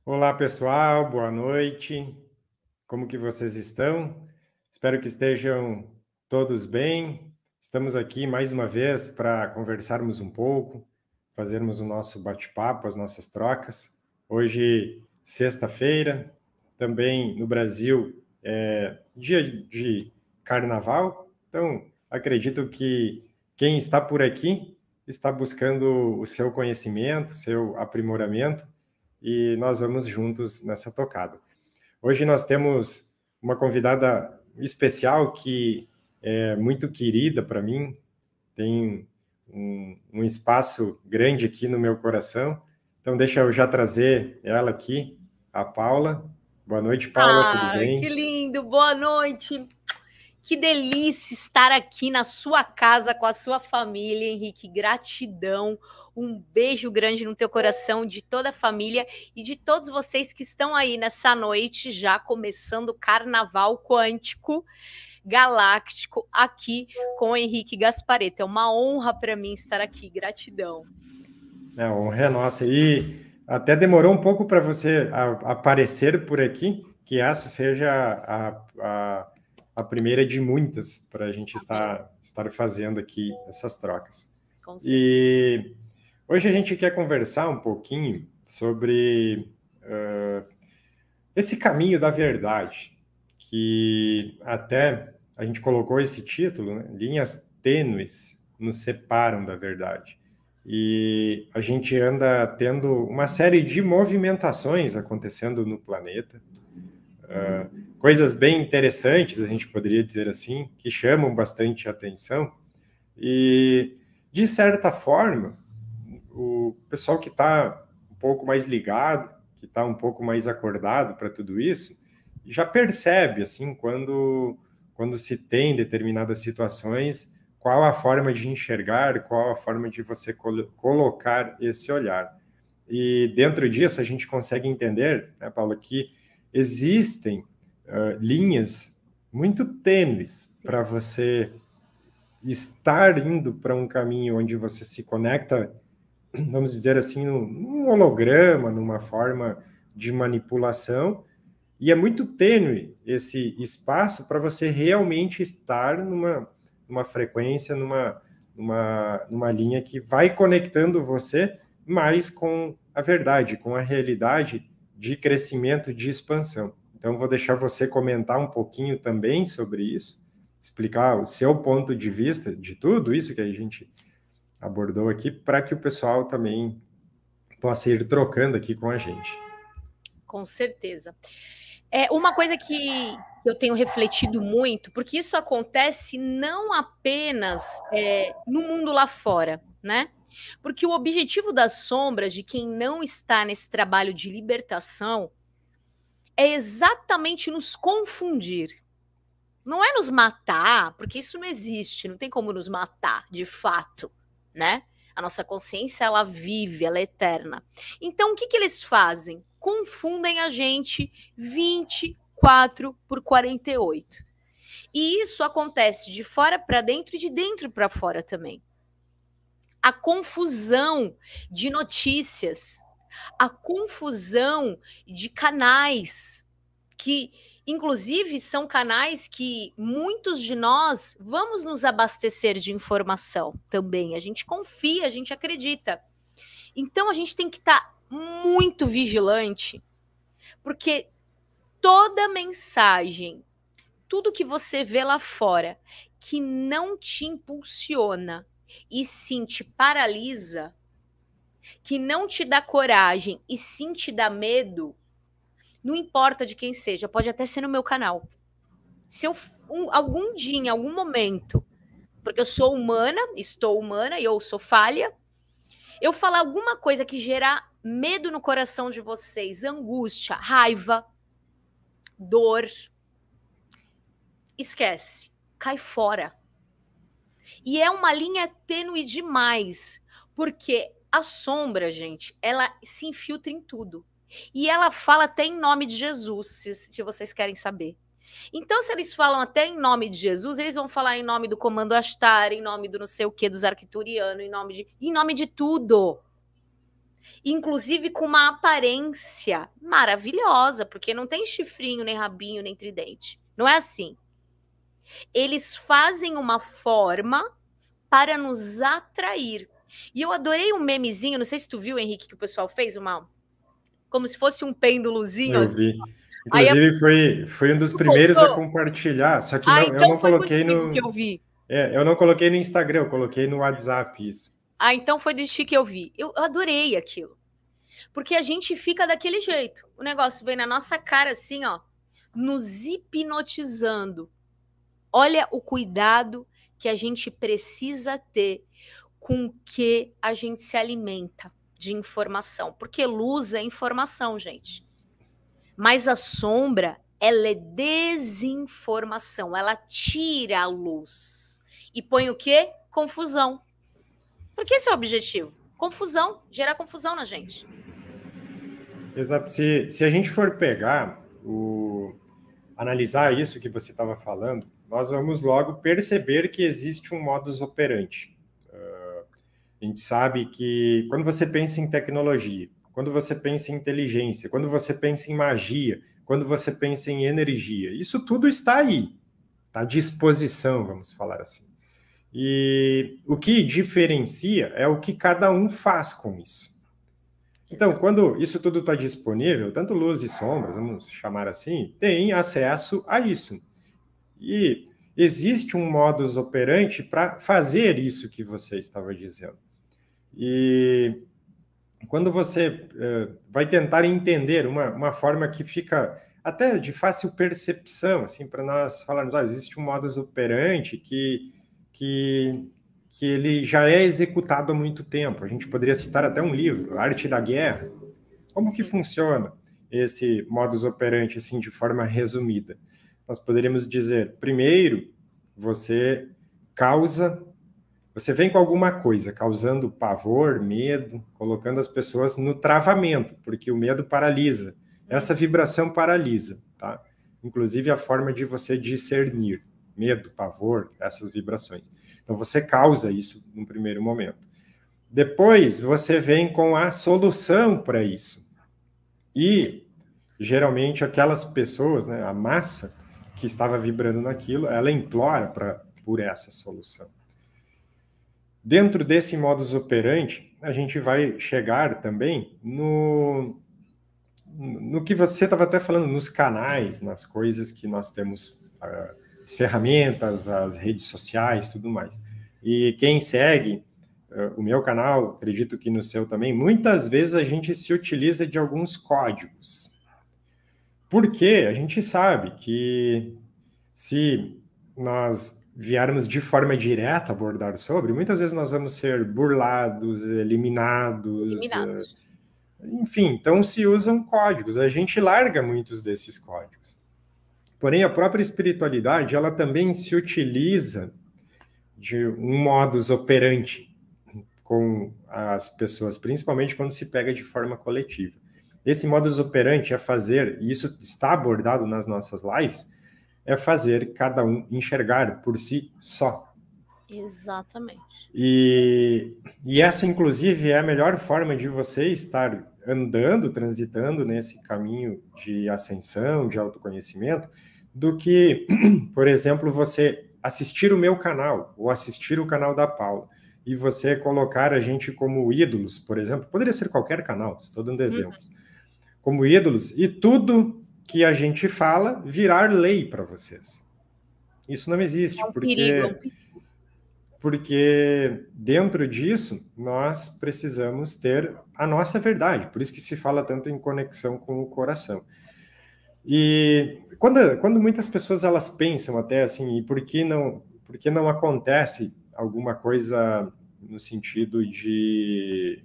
Olá pessoal, boa noite, como que vocês estão? Espero que estejam todos bem. Estamos aqui mais uma vez para conversarmos um pouco, fazermos o nosso bate-papo, as nossas trocas. Hoje, sexta-feira, também no Brasil é dia de carnaval, então acredito que quem está por aqui está buscando o seu conhecimento, seu aprimoramento, e nós vamos juntos nessa tocada. Hoje nós temos uma convidada especial que é muito querida para mim, tem um espaço grande aqui no meu coração, então deixa eu já trazer ela aqui, a Paula. Boa noite, Paula, tudo bem? Que lindo, boa noite. Que delícia estar aqui na sua casa com a sua família, Henrique. Gratidão. Um beijo grande no teu coração, de toda a família e de todos vocês que estão aí nessa noite, já começando o Carnaval Quântico Galáctico aqui com o Henrique Gasparetto. É uma honra para mim estar aqui. Gratidão. A honra é nossa. E até demorou um pouco para você aparecer por aqui, que essa seja a primeira de muitas para a gente estar fazendo aqui essas trocas. E hoje a gente quer conversar um pouquinho sobre esse caminho da verdade, que até a gente colocou esse título, né? Linhas tênues nos separam da verdade. E a gente anda tendo uma série de movimentações acontecendo no planeta, coisas bem interessantes, a gente poderia dizer assim, que chamam bastante atenção. E, de certa forma, o pessoal que está um pouco mais ligado, que está um pouco mais acordado para tudo isso, já percebe, assim, quando se tem determinadas situações, qual a forma de enxergar, qual a forma de você colocar esse olhar. E dentro disso a gente consegue entender, né, Paula, que existem linhas muito tênues para você estar indo para um caminho onde você se conecta, vamos dizer assim, num holograma, numa forma de manipulação, e é muito tênue esse espaço para você realmente estar numa frequência, numa linha que vai conectando você mais com a verdade, com a realidade de crescimento, de expansão. Então, vou deixar você comentar um pouquinho também sobre isso, explicar o seu ponto de vista de tudo isso que a gente abordou aqui, para que o pessoal também possa ir trocando aqui com a gente. Com certeza. É uma coisa que eu tenho refletido muito, porque isso acontece não apenas no mundo lá fora, né? Porque o objetivo das sombras de quem não está nesse trabalho de libertação é exatamente nos confundir. Não é nos matar, porque isso não existe, não tem como nos matar, de fato, né? A nossa consciência, ela vive, ela é eterna. Então, o que eles fazem? Confundem a gente 24 por 48. E isso acontece de fora para dentro e de dentro para fora também. A confusão de notícias, a confusão de canais, que inclusive são canais que muitos de nós vamos nos abastecer de informação também. A gente confia, a gente acredita. Então a gente tem que estar muito vigilante, porque toda mensagem, tudo que você vê lá fora que não te impulsiona e sim te paralisa, que não te dá coragem e sim te dá medo, não importa de quem seja, pode até ser no meu canal. Se eu algum dia, em algum momento, porque eu sou humana, estou humana e eu sou falha, eu falar alguma coisa que gerar medo no coração de vocês, angústia, raiva, dor, esquece, cai fora. E é uma linha tênue demais, porque a sombra, gente, ela se infiltra em tudo. E ela fala até em nome de Jesus, se vocês querem saber. Então, se eles falam até em nome de Jesus, eles vão falar em nome do Comando Ashtar, em nome do não sei o que, dos Arcturianos, em nome de tudo. Inclusive com uma aparência maravilhosa, porque não tem chifrinho, nem rabinho, nem tridente. Não é assim. Eles fazem uma forma para nos atrair. E eu adorei um memezinho, não sei se tu viu, Henrique, que o pessoal fez como se fosse um pêndulozinho. Eu vi. Inclusive, foi um dos primeiros a compartilhar, só que então eu não foi coloquei no... que eu vi. Eu não coloquei no Instagram, eu coloquei no WhatsApp isso. Então foi do Chi que eu vi. Eu adorei aquilo. Porque a gente fica daquele jeito. O negócio vem na nossa cara assim, ó, nos hipnotizando. Olha o cuidado que a gente precisa ter com o que a gente se alimenta de informação. Porque luz é informação, gente. Mas a sombra, ela é desinformação. Ela tira a luz. E põe o quê? Confusão. Porque esse é o objetivo. Confusão. Gerar confusão na gente. Exato. Se a gente for pegar, analisar isso que você estava falando, nós vamos logo perceber que existe um modus operandi. A gente sabe que quando você pensa em tecnologia, quando você pensa em inteligência, quando você pensa em magia, quando você pensa em energia, isso tudo está aí, está à disposição, vamos falar assim. E o que diferencia é o que cada um faz com isso. Então, quando isso tudo está disponível, tanto luz e sombras, vamos chamar assim, tem acesso a isso. E existe um modus operandi para fazer isso que você estava dizendo. E quando você vai tentar entender uma forma que fica até de fácil percepção, assim, para nós falarmos, existe um modus operandi que ele já é executado há muito tempo. A gente poderia citar até um livro, Arte da Guerra. Como que funciona esse modus operandi, assim, de forma resumida? Nós poderíamos dizer, primeiro, você vem com alguma coisa, causando pavor, medo, colocando as pessoas no travamento, porque o medo paralisa. Essa vibração paralisa, tá? Inclusive a forma de você discernir medo, pavor, essas vibrações. Então, você causa isso no primeiro momento. Depois, você vem com a solução para isso. E, geralmente, aquelas pessoas, né, a massa que estava vibrando naquilo, ela implora por essa solução. Dentro desse modus operandi, a gente vai chegar também no que você estava até falando, nos canais, nas coisas que nós temos... as ferramentas, as redes sociais, tudo mais. E quem segue o meu canal, acredito que no seu também, muitas vezes a gente se utiliza de alguns códigos. Porque a gente sabe que se nós viermos de forma direta abordar sobre, muitas vezes nós vamos ser burlados, eliminados. Enfim, então se usam códigos. A gente larga muitos desses códigos. Porém, a própria espiritualidade, ela também se utiliza de um modus operandi com as pessoas, principalmente quando se pega de forma coletiva. Esse modus operandi é fazer, e isso está abordado nas nossas lives, é fazer cada um enxergar por si só. Exatamente. E essa, inclusive, é a melhor forma de você estar andando, transitando nesse caminho de ascensão, de autoconhecimento, do que, por exemplo, você assistir o meu canal, ou assistir o canal da Paula, e você colocar a gente como ídolos, por exemplo, poderia ser qualquer canal, estou dando exemplos, como ídolos, e tudo que a gente fala virar lei para vocês. Isso não existe, porque dentro disso nós precisamos ter a nossa verdade, por isso que se fala tanto em conexão com o coração. E quando muitas pessoas elas pensam até assim, e por que não acontece alguma coisa no sentido de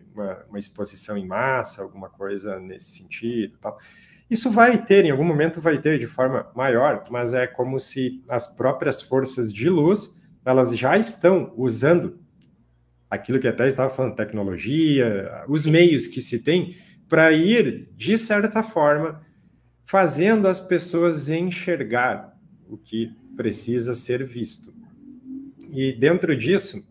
uma exposição em massa, alguma coisa nesse sentido, tal. Isso vai ter, em algum momento vai ter de forma maior, mas é como se as próprias forças de luz, elas já estão usando aquilo que até estava falando, tecnologia, os meios que se tem para ir, de certa forma, fazendo as pessoas enxergar o que precisa ser visto. E dentro disso,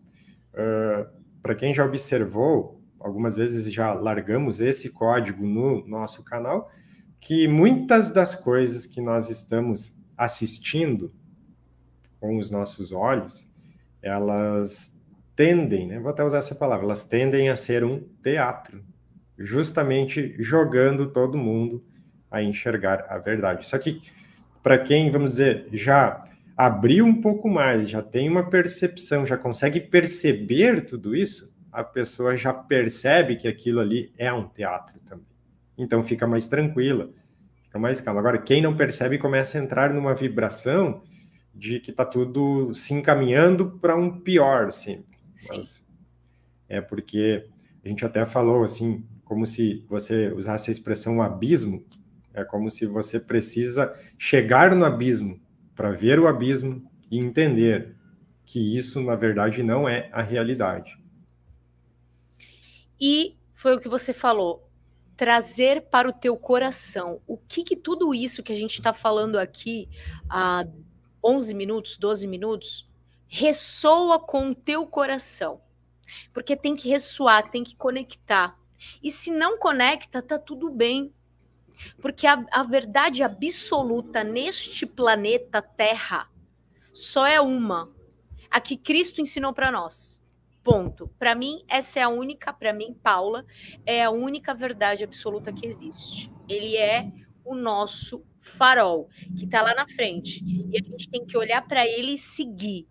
para quem já observou, algumas vezes já largamos esse código no nosso canal, que muitas das coisas que nós estamos assistindo com os nossos olhos, elas tendem, né? Vou até usar essa palavra, elas tendem a ser um teatro, justamente jogando todo mundo a enxergar a verdade. Só que, para quem, vamos dizer, já abriu um pouco mais, já tem uma percepção, já consegue perceber tudo isso, a pessoa já percebe que aquilo ali é um teatro também. Então fica mais tranquila, fica mais calma. Agora, quem não percebe começa a entrar numa vibração de que está tudo se encaminhando para um pior sempre. Mas é porque a gente até falou assim, como se você usasse a expressão abismo, é como se você precisa chegar no abismo para ver o abismo e entender que isso, na verdade, não é a realidade. E foi o que você falou, trazer para o teu coração. O que tudo isso que a gente está falando aqui há 11 minutos, 12 minutos, ressoa com o teu coração. Porque tem que ressoar, tem que conectar. E se não conecta, tá tudo bem. Porque a verdade absoluta neste planeta Terra só é uma. A que Cristo ensinou para nós. Ponto. Para mim, essa é a única, para mim, Paula, é a única verdade absoluta que existe. Ele é o nosso farol, que está lá na frente. E a gente tem que olhar para ele e seguir.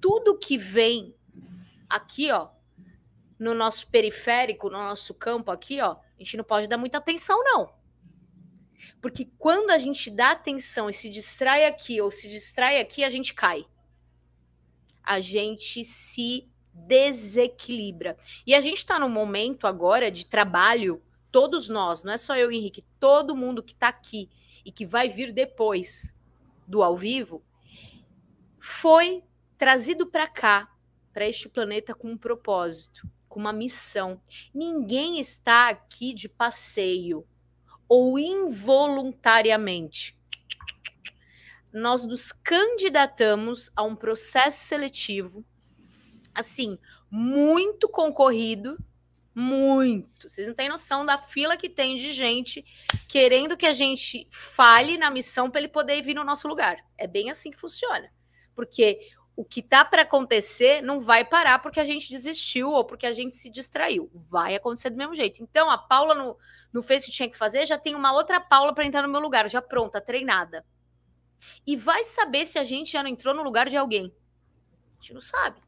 Tudo que vem aqui, ó, no nosso periférico, no nosso campo aqui, ó, a gente não pode dar muita atenção, não. Porque quando a gente dá atenção e se distrai aqui ou se distrai aqui, a gente cai. A gente se desequilibra. E a gente está num momento agora de trabalho, todos nós, não é só eu e Henrique, todo mundo que está aqui e que vai vir depois do ao vivo, foi trazido para cá, para este planeta com um propósito, com uma missão. Ninguém está aqui de passeio ou involuntariamente. Nós nos candidatamos a um processo seletivo, assim, muito concorrido, muito. Vocês não têm noção da fila que tem de gente querendo que a gente fale na missão para ele poder vir no nosso lugar. É bem assim que funciona. Porque o que tá para acontecer não vai parar porque a gente desistiu ou porque a gente se distraiu. Vai acontecer do mesmo jeito. Então, a Paula não fez o que tinha que fazer, já tem uma outra Paula para entrar no meu lugar, já pronta, treinada. E vai saber se a gente já não entrou no lugar de alguém. A gente não sabe.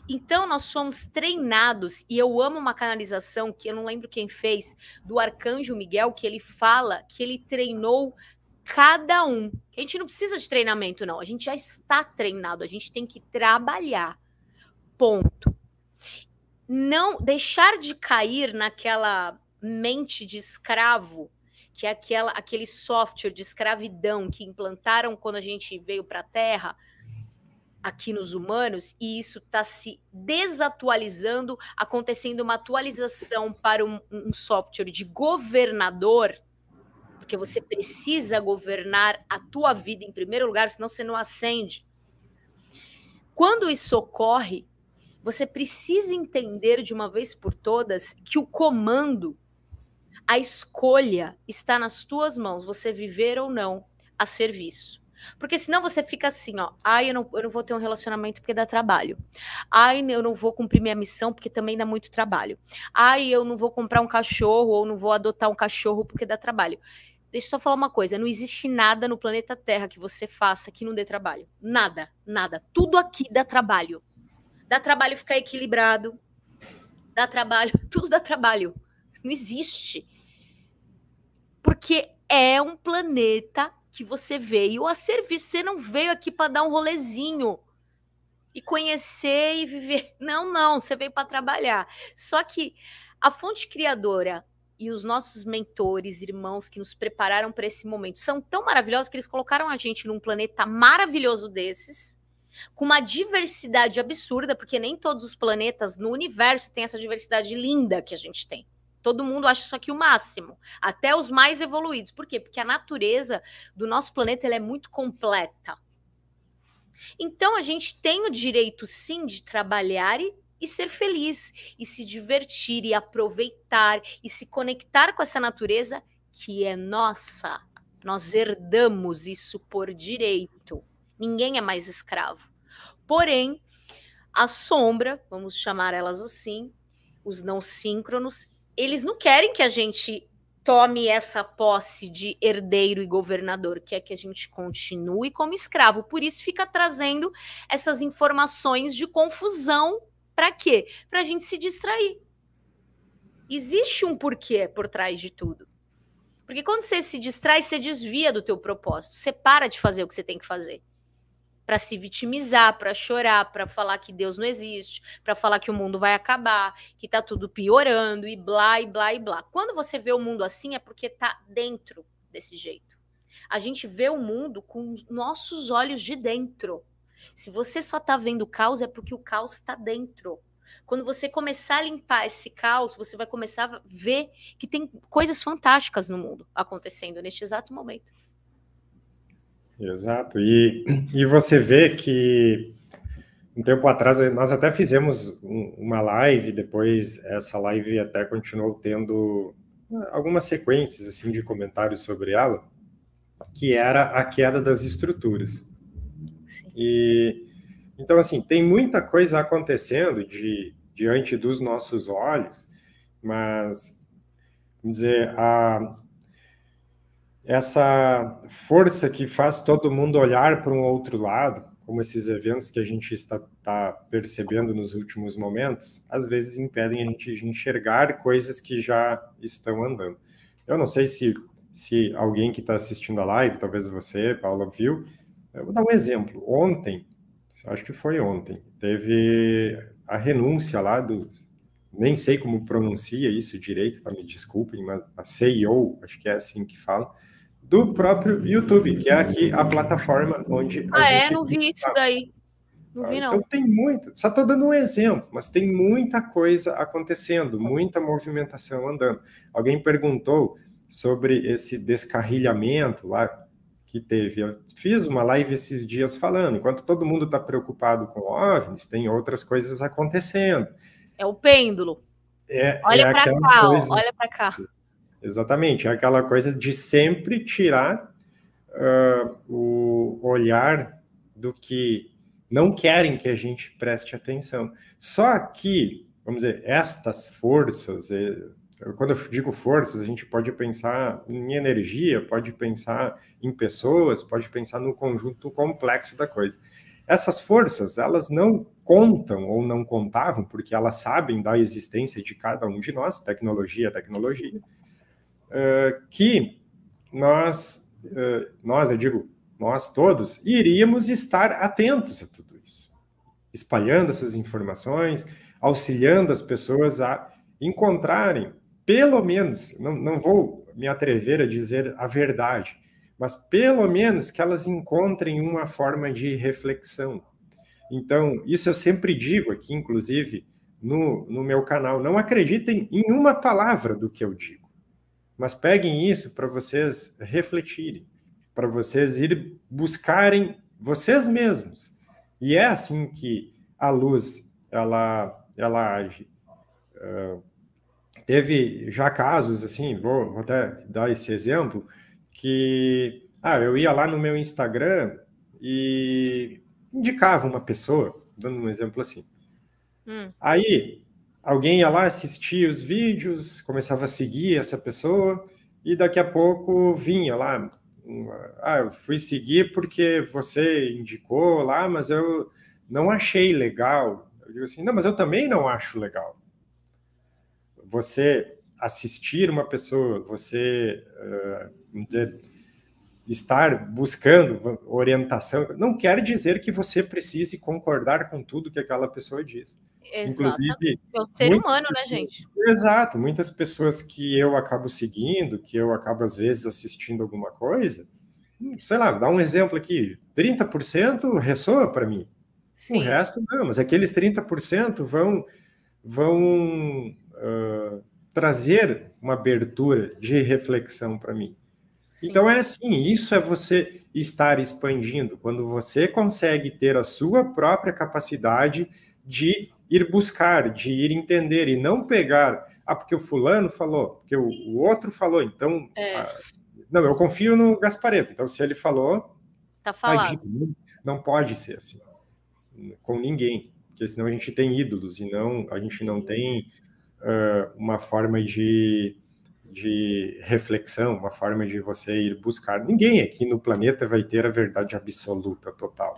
Então, nós somos treinados, e eu amo uma canalização que eu não lembro quem fez, do Arcanjo Miguel, que ele fala que ele treinou cada um. A gente não precisa de treinamento, não. A gente já está treinado, a gente tem que trabalhar. Ponto. Não deixar de cair naquela mente de escravo, que é aquele software de escravidão que implantaram quando a gente veio para a Terra, aqui nos humanos, e isso está se desatualizando, acontecendo uma atualização para um software de governador, porque você precisa governar a tua vida em primeiro lugar, senão você não ascende. Quando isso ocorre, você precisa entender de uma vez por todas que o comando, a escolha está nas tuas mãos, você viver ou não a serviço. Porque senão você fica assim, ó, ai, eu não vou ter um relacionamento porque dá trabalho. Ai, eu não vou cumprir minha missão porque também dá muito trabalho. Ai, eu não vou comprar um cachorro ou não vou adotar um cachorro porque dá trabalho. Deixa eu só falar uma coisa, não existe nada no planeta Terra que você faça que não dê trabalho. Nada, nada. Tudo aqui dá trabalho. Dá trabalho ficar equilibrado. Dá trabalho, tudo dá trabalho. Não existe. Porque é um planeta que você veio a serviço. Você não veio aqui para dar um rolezinho e conhecer e viver. Não, não. Você veio para trabalhar. Só que a fonte criadora e os nossos mentores, irmãos que nos prepararam para esse momento são tão maravilhosos que eles colocaram a gente num planeta maravilhoso desses, com uma diversidade absurda, porque nem todos os planetas no universo têm essa diversidade linda que a gente tem. Todo mundo acha isso aqui o máximo, até os mais evoluídos. Por quê? Porque a natureza do nosso planeta ela é muito completa. Então, a gente tem o direito, sim, de trabalhar e ser feliz, e se divertir, e aproveitar, e se conectar com essa natureza que é nossa. Nós herdamos isso por direito. Ninguém é mais escravo. Porém, a sombra, vamos chamar elas assim, os não síncronos, eles não querem que a gente tome essa posse de herdeiro e governador, que é que a gente continue como escravo. Por isso fica trazendo essas informações de confusão. Para quê? Para a gente se distrair. Existe um porquê por trás de tudo. Porque quando você se distrai, você desvia do teu propósito. Você para de fazer o que você tem que fazer. Para se vitimizar, para chorar, para falar que Deus não existe, para falar que o mundo vai acabar, que tá tudo piorando e blá, e blá, e blá. Quando você vê o mundo assim, é porque tá dentro desse jeito. A gente vê o mundo com os nossos olhos de dentro. Se você só tá vendo o caos, é porque o caos está dentro. Quando você começar a limpar esse caos, você vai começar a ver que tem coisas fantásticas no mundo acontecendo neste exato momento. Exato. E você vê que um tempo atrás nós até fizemos uma live, depois essa live até continuou tendo algumas sequências assim de comentários sobre ela, que era a queda das estruturas. E então assim, tem muita coisa acontecendo diante dos nossos olhos, mas vamos dizer, essa força que faz todo mundo olhar para um outro lado, como esses eventos que a gente está percebendo nos últimos momentos, às vezes impedem a gente de enxergar coisas que já estão andando. Eu não sei se alguém que está assistindo a live, talvez você, Paula, viu. Eu vou dar um exemplo. Ontem, acho que foi ontem, teve a renúncia lá do... Nem sei como pronuncia isso direito, tá? Me desculpem, mas a CEO, acho que é assim que fala, do próprio YouTube, que é aqui a plataforma onde a gente... Não vi isso daí. Não vi, não. Então tem muito, só estou dando um exemplo, mas tem muita coisa acontecendo, muita movimentação andando. Alguém perguntou sobre esse descarrilhamento lá que teve. Eu fiz uma live esses dias falando, enquanto todo mundo está preocupado com OVNIs, tem outras coisas acontecendo. É o pêndulo. Olha para cá, coisa... olha para cá. Exatamente, é aquela coisa de sempre tirar o olhar do que não querem que a gente preste atenção. Só que, vamos dizer, estas forças, quando eu digo forças, a gente pode pensar em energia, pode pensar em pessoas, pode pensar no conjunto complexo da coisa. Essas forças, elas não contam ou não contavam, porque elas sabem da existência de cada um de nós, tecnologia, que eu digo, nós todos, iríamos estar atentos a tudo isso, espalhando essas informações, auxiliando as pessoas a encontrarem, pelo menos, não vou me atrever a dizer a verdade, mas pelo menos que elas encontrem uma forma de reflexão. Então, isso eu sempre digo aqui, inclusive, no meu canal, não acreditem em uma palavra do que eu digo, mas peguem isso para vocês refletirem, para vocês irem buscarem vocês mesmos. E é assim que a luz, ela age. Teve já casos, assim, vou até dar esse exemplo, que eu ia lá no meu Instagram e indicava uma pessoa, dando um exemplo assim. Aí alguém ia lá assistir os vídeos, começava a seguir essa pessoa, e daqui a pouco vinha lá, eu fui seguir porque você indicou lá, mas eu não achei legal. Eu digo assim, não, mas eu também não acho legal. Você assistir uma pessoa, você, vamos dizer, estar buscando orientação, não quer dizer que você precise concordar com tudo que aquela pessoa diz. Exato. Inclusive, é um ser humano, né, gente? Exato. Muitas pessoas que eu acabo seguindo, que eu acabo, às vezes, assistindo alguma coisa, sei lá, dá um exemplo aqui, 30% ressoa para mim. Sim. O resto não, mas aqueles 30% vão trazer uma abertura de reflexão para mim. Sim. Então é assim, isso é você estar expandindo, quando você consegue ter a sua própria capacidade de ir buscar, de ir entender, e não pegar, porque o fulano falou, porque o outro falou, então... não, eu confio no Gasparetto, então se ele falou... Tá falado. Não pode ser assim, com ninguém, porque senão a gente tem ídolos, e a gente não tem uma forma de reflexão, uma forma de você ir buscar. Ninguém aqui no planeta vai ter a verdade absoluta, total.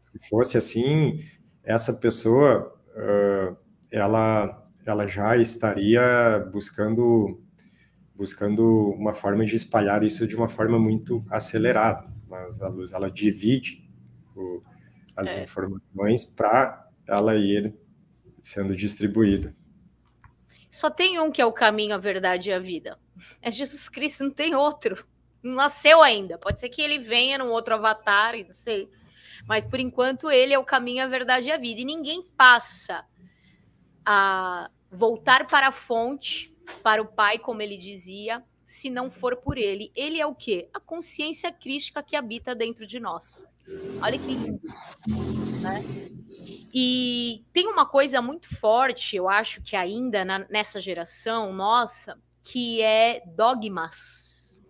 Se fosse assim, essa pessoa, ela já estaria buscando uma forma de espalhar isso de uma forma muito acelerada, mas a luz, ela divide as informações para ela ir sendo distribuída. Só tem um que é o caminho, a verdade e a vida. É Jesus Cristo, não tem outro. Não nasceu ainda. Pode ser que ele venha num outro avatar, não sei. Mas, por enquanto, ele é o caminho, a verdade e a vida. E ninguém passa a voltar para a fonte, para o Pai, como ele dizia, se não for por ele. Ele é o quê? A consciência crística que habita dentro de nós. Olha que lindo, né? E tem uma coisa muito forte, eu acho que ainda nessa geração nossa, que é dogmas,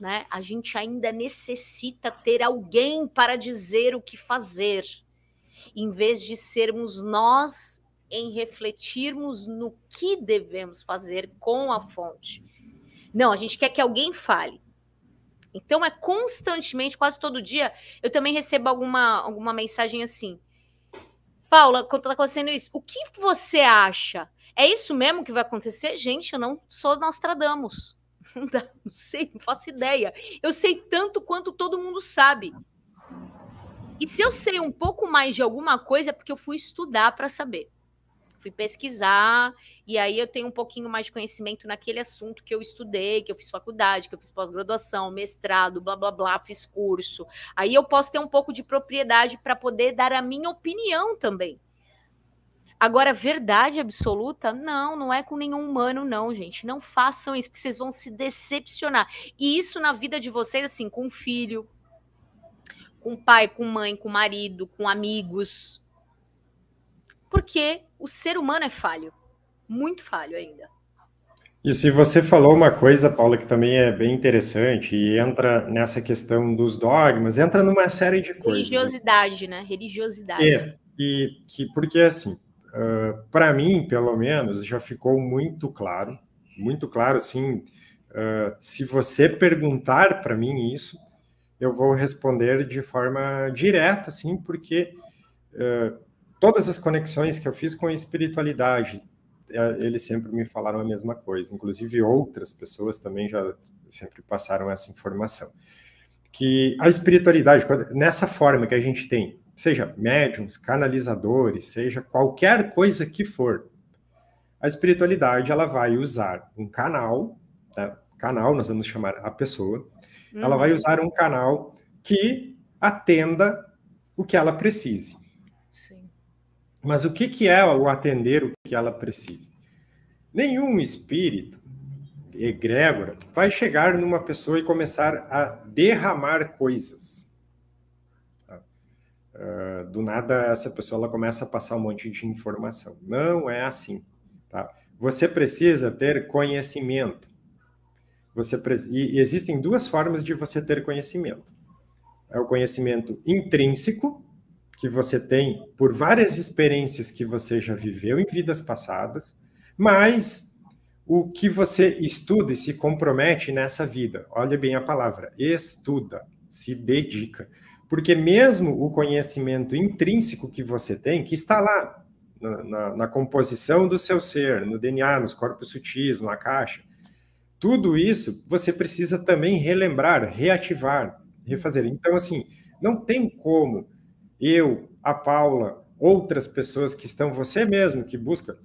né? A gente ainda necessita ter alguém para dizer o que fazer, em vez de sermos nós em refletirmos no que devemos fazer com a fonte. Não, a gente quer que alguém fale. Então é constantemente, quase todo dia, eu também recebo alguma mensagem assim: Paula, quando está acontecendo isso, o que você acha? É isso mesmo que vai acontecer? Gente, eu não sou Nostradamus. Não sei, não faço ideia. Eu sei tanto quanto todo mundo sabe. E se eu sei um pouco mais de alguma coisa, é porque eu fui estudar para saber. Fui pesquisar, e aí eu tenho um pouquinho mais de conhecimento naquele assunto que eu estudei, que eu fiz faculdade, que eu fiz pós-graduação, mestrado, blá, blá, blá, fiz curso. Aí eu posso ter um pouco de propriedade para poder dar a minha opinião também. Agora, verdade absoluta? Não, não é com nenhum humano, não, gente. Não façam isso, porque vocês vão se decepcionar. E isso na vida de vocês, assim, com filho, com pai, com mãe, com marido, com amigos. Porque o ser humano é falho, muito falho ainda. E se você falou uma coisa, Paula, que também é bem interessante, e entra nessa questão dos dogmas, entra numa série de coisas. Religiosidade, né? Religiosidade. Porque assim, para mim, pelo menos, já ficou muito claro, assim, se você perguntar para mim isso, eu vou responder de forma direta, assim, porque todas as conexões que eu fiz com a espiritualidade, eles sempre me falaram a mesma coisa. Inclusive, outras pessoas também já sempre passaram essa informação. Que a espiritualidade, nessa forma que a gente tem, seja médiums, canalizadores, seja qualquer coisa que for, a espiritualidade, ela vai usar um canal, tá? Canal, nós vamos chamar a pessoa, ela vai usar um canal que atenda o que ela precise. Sim. Mas o que é o atender o que ela precisa? Nenhum espírito egrégora vai chegar numa pessoa e começar a derramar coisas. Do nada, essa pessoa ela começa a passar um monte de informação. Não é assim. Tá? Você precisa ter conhecimento. E existem duas formas de você ter conhecimento. É o conhecimento intrínseco, que você tem por várias experiências que você já viveu em vidas passadas, mas o que você estuda e se compromete nessa vida. Olha bem a palavra, estuda, se dedica. Porque mesmo o conhecimento intrínseco que você tem, que está lá na composição do seu ser, no DNA, nos corpos sutis, na caixa, tudo isso você precisa também relembrar, reativar, refazer. Então, assim, não tem como eu, a Paula, outras pessoas que estão, você mesmo que busca,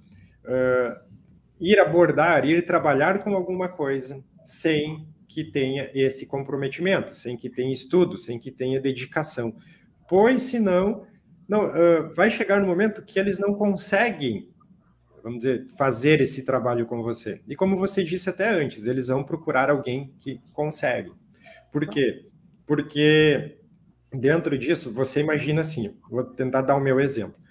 ir abordar, ir trabalhar com alguma coisa sem que tenha esse comprometimento, sem que tenha estudo, sem que tenha dedicação. Pois, senão, vai chegar no momento que eles não conseguem vamos dizer, fazer esse trabalho com você. E como você disse até antes, eles vão procurar alguém que consegue. Por quê? Porque dentro disso, você imagina assim, vou tentar dar o meu exemplo.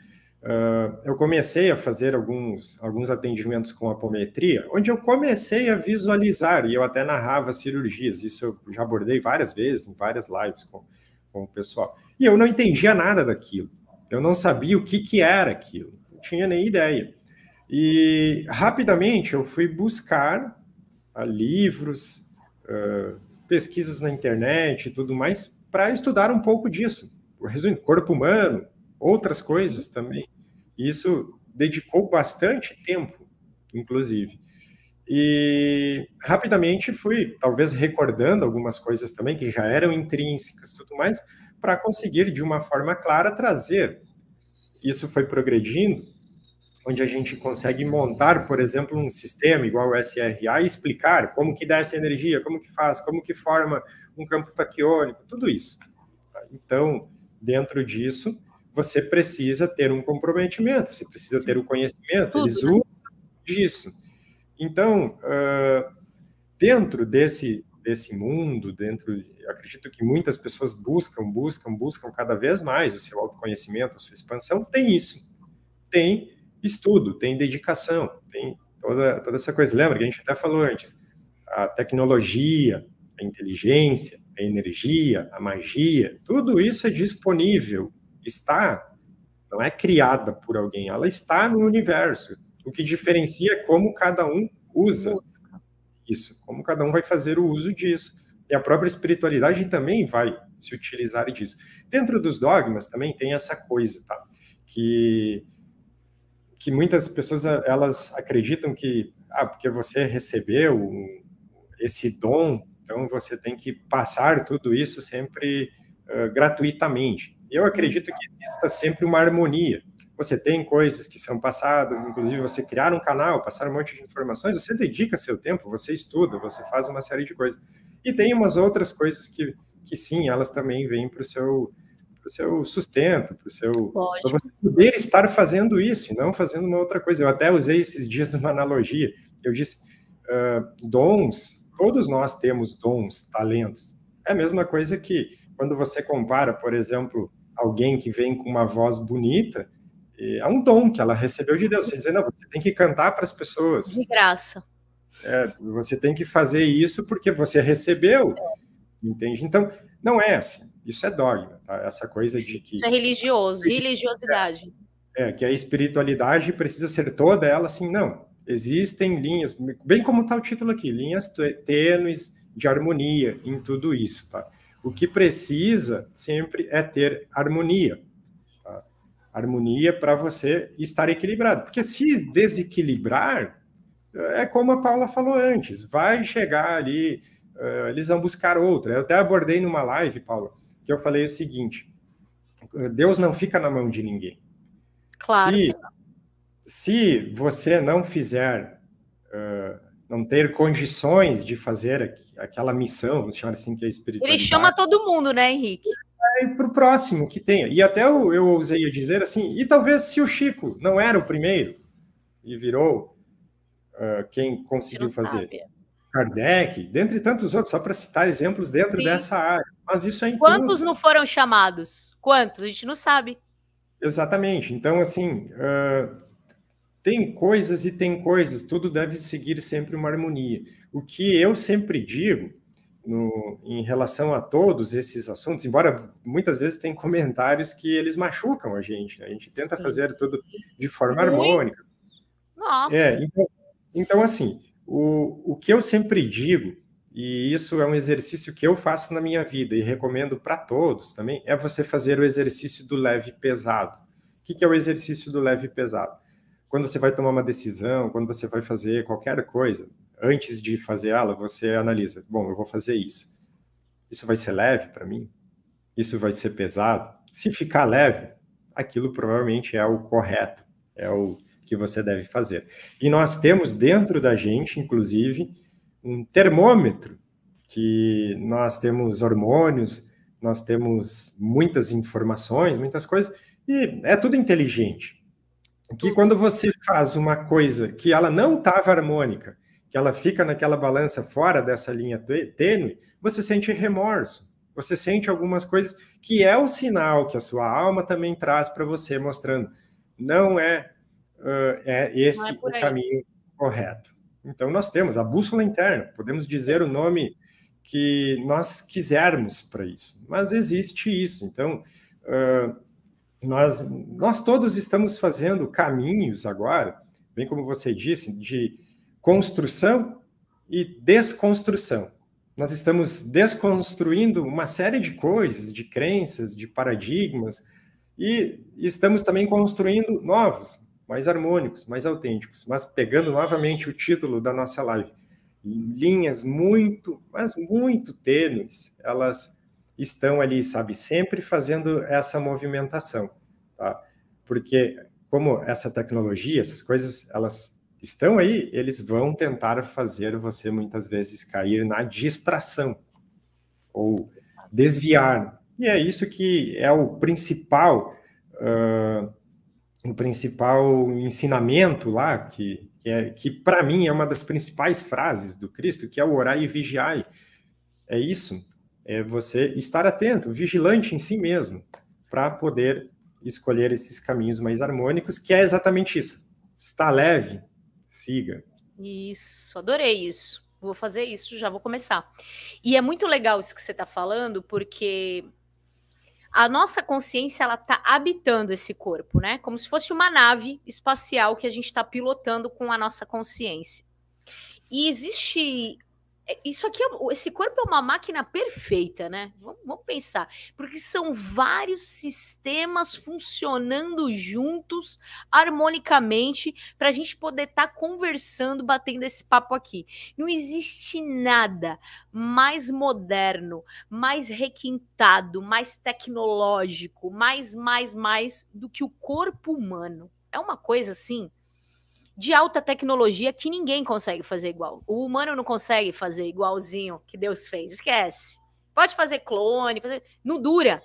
Eu comecei a fazer alguns atendimentos com apometria, onde eu comecei a visualizar, e eu até narrava cirurgias, isso eu já abordei várias vezes, em várias lives com o pessoal. E eu não entendia nada daquilo, eu não sabia o que era aquilo, não tinha nem ideia. E rapidamente eu fui buscar livros, pesquisas na internet e tudo mais, para estudar um pouco disso. Resumindo, corpo humano, outras coisas também. Isso dedicou bastante tempo, inclusive. E rapidamente fui, talvez, recordando algumas coisas também que já eram intrínsecas e tudo mais, para conseguir, de uma forma clara, trazer. Isso foi progredindo, onde a gente consegue montar, por exemplo, um sistema igual o SRA e explicar como que dá essa energia, como que faz, como que forma um campo taquiônico, tudo isso. Então, dentro disso, você precisa ter um comprometimento, você precisa ter o conhecimento, tudo, eles usam disso. Então, dentro desse mundo, acredito que muitas pessoas buscam cada vez mais o seu autoconhecimento, a sua expansão, tem isso. Tem estudo, tem dedicação, tem toda essa coisa. Lembra que a gente até falou antes, a tecnologia, a inteligência, a energia, a magia, tudo isso é disponível, não é criada por alguém, ela está no universo. O que diferencia é como cada um usa isso, como cada um vai fazer o uso disso. E a própria espiritualidade também vai se utilizar disso. Dentro dos dogmas também tem essa coisa, tá? Que muitas pessoas elas acreditam que porque você recebeu esse dom, então você tem que passar tudo isso sempre gratuitamente. Eu acredito que exista sempre uma harmonia. Você tem coisas que são passadas, inclusive você criar um canal, passar um monte de informações, você dedica seu tempo, você estuda, você faz uma série de coisas. E tem umas outras coisas que sim, elas também vêm para o seu sustento, para você poder estar fazendo isso e não fazendo uma outra coisa. Eu até usei esses dias uma analogia. Eu disse, dons, todos nós temos dons, talentos. É a mesma coisa que quando você compara, por exemplo, alguém que vem com uma voz bonita, é um dom que ela recebeu de Deus. Você diz, não, você tem que cantar para as pessoas. De graça. Você tem que fazer isso porque você recebeu, entende? Então, não é assim. Isso é dogma, tá? Essa coisa de que... Isso é religioso, religiosidade. Que a espiritualidade precisa ser toda ela assim, não. Existem linhas, bem como está o título aqui, linhas tênues de harmonia em tudo isso, tá? O que precisa sempre é ter harmonia. Tá? Harmonia para você estar equilibrado. Porque se desequilibrar, é como a Paula falou antes, vai chegar ali, eles vão buscar outra. Eu até abordei numa live, Paula, que eu falei o seguinte, Deus não fica na mão de ninguém. Claro. Se você não fizer, não ter condições de fazer aquela missão, vamos chamar assim, que é a espiritualidade... Ele chama todo mundo, né, Henrique? Para o próximo que tenha. E até eu ousei dizer assim, e talvez se o Chico não era o primeiro e virou quem conseguiu fazer... Kardec, dentre tantos outros, só para citar exemplos dentro dessa área. Mas isso é em Quantos tudo. não foram chamados? Quantos? A gente não sabe. Exatamente. Então, assim, tem coisas e tem coisas. Tudo deve seguir sempre uma harmonia. O que eu sempre digo em relação a todos esses assuntos, embora muitas vezes tem comentários que eles machucam a gente, né? A gente tenta fazer tudo de forma harmônica. Nossa! Então, assim... O que eu sempre digo, e isso é um exercício que eu faço na minha vida e recomendo para todos também, é você fazer o exercício do leve e pesado. O que é o exercício do leve e pesado? Quando você vai tomar uma decisão, quando você vai fazer qualquer coisa, antes de fazer ela, você analisa, bom, eu vou fazer isso. Isso vai ser leve para mim? Isso vai ser pesado? Se ficar leve, aquilo provavelmente é o correto, é o que você deve fazer. E nós temos dentro da gente, inclusive, um termômetro, que nós temos hormônios, nós temos muitas informações, muitas coisas, e é tudo inteligente. que quando você faz uma coisa que ela não estava harmônica, que ela fica naquela balança fora dessa linha tênue, você sente remorso. Você sente algumas coisas que é o sinal que a sua alma também traz para você, mostrando não é, esse o caminho correto. Então, nós temos a bússola interna, podemos dizer o nome que nós quisermos para isso, mas existe isso. Então, nós todos estamos fazendo caminhos agora, bem como você disse, de construção e desconstrução. Nós estamos desconstruindo uma série de coisas, de crenças, de paradigmas, e estamos também construindo novos, mais harmônicos, mais autênticos. Mas pegando novamente o título da nossa live, linhas muito, mas muito tênues, elas estão ali, sabe, sempre fazendo essa movimentação, tá? Porque como essa tecnologia, essas coisas, elas estão aí, eles vão tentar fazer você muitas vezes cair na distração ou desviar. E é isso que é o principal ensinamento lá, que para mim é uma das principais frases do Cristo, que é o orai e vigiai. É isso, é você estar atento, vigilante em si mesmo, para poder escolher esses caminhos mais harmônicos, que é exatamente isso. Está leve, siga. Isso, adorei isso. Vou fazer isso, já vou começar. E é muito legal isso que você está falando, porque a nossa consciência, ela está habitando esse corpo, né? Como se fosse uma nave espacial que a gente está pilotando com a nossa consciência. E existe... Isso aqui, esse corpo é uma máquina perfeita, né? Vamos pensar. Porque são vários sistemas funcionando juntos, harmonicamente, para a gente poder estar conversando, batendo esse papo aqui. Não existe nada mais moderno, mais requintado, mais tecnológico, mais do que o corpo humano. É uma coisa assim de alta tecnologia que ninguém consegue fazer igual. O humano não consegue fazer igualzinho que Deus fez. Esquece. Pode fazer clone, não dura,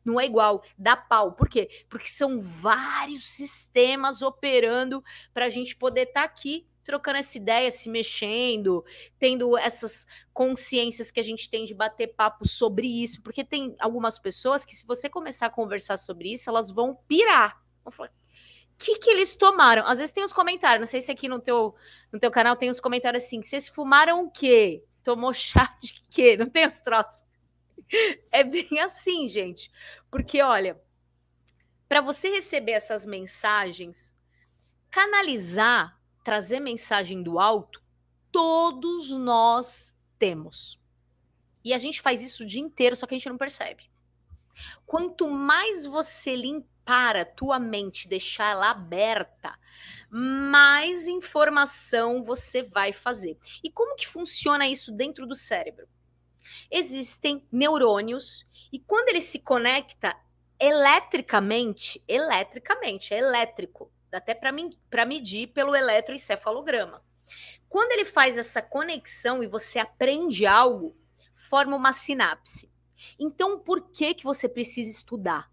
não é igual, dá pau. Por quê? Porque são vários sistemas operando para a gente poder estar aqui trocando essa ideia, se mexendo, tendo essas consciências que a gente tem de bater papo sobre isso, porque tem algumas pessoas que, se você começar a conversar sobre isso, elas vão pirar. Vão falar, que eles tomaram? Às vezes tem os comentários, não sei se aqui no teu canal tem os comentários assim, vocês fumaram o quê? Tomou chá de quê? Não tem os troços? É bem assim, gente. Porque, olha, para você receber essas mensagens, canalizar, trazer mensagem do alto, todos nós temos. E a gente faz isso o dia inteiro, só que a gente não percebe. Quanto mais você limpar a tua mente, deixar ela aberta, mais informação você vai fazer. E como que funciona isso dentro do cérebro? Existem neurônios e quando ele se conecta eletricamente, é elétrico, dá até para medir pelo eletroencefalograma. Quando ele faz essa conexão e você aprende algo, forma uma sinapse. Então, por que você precisa estudar?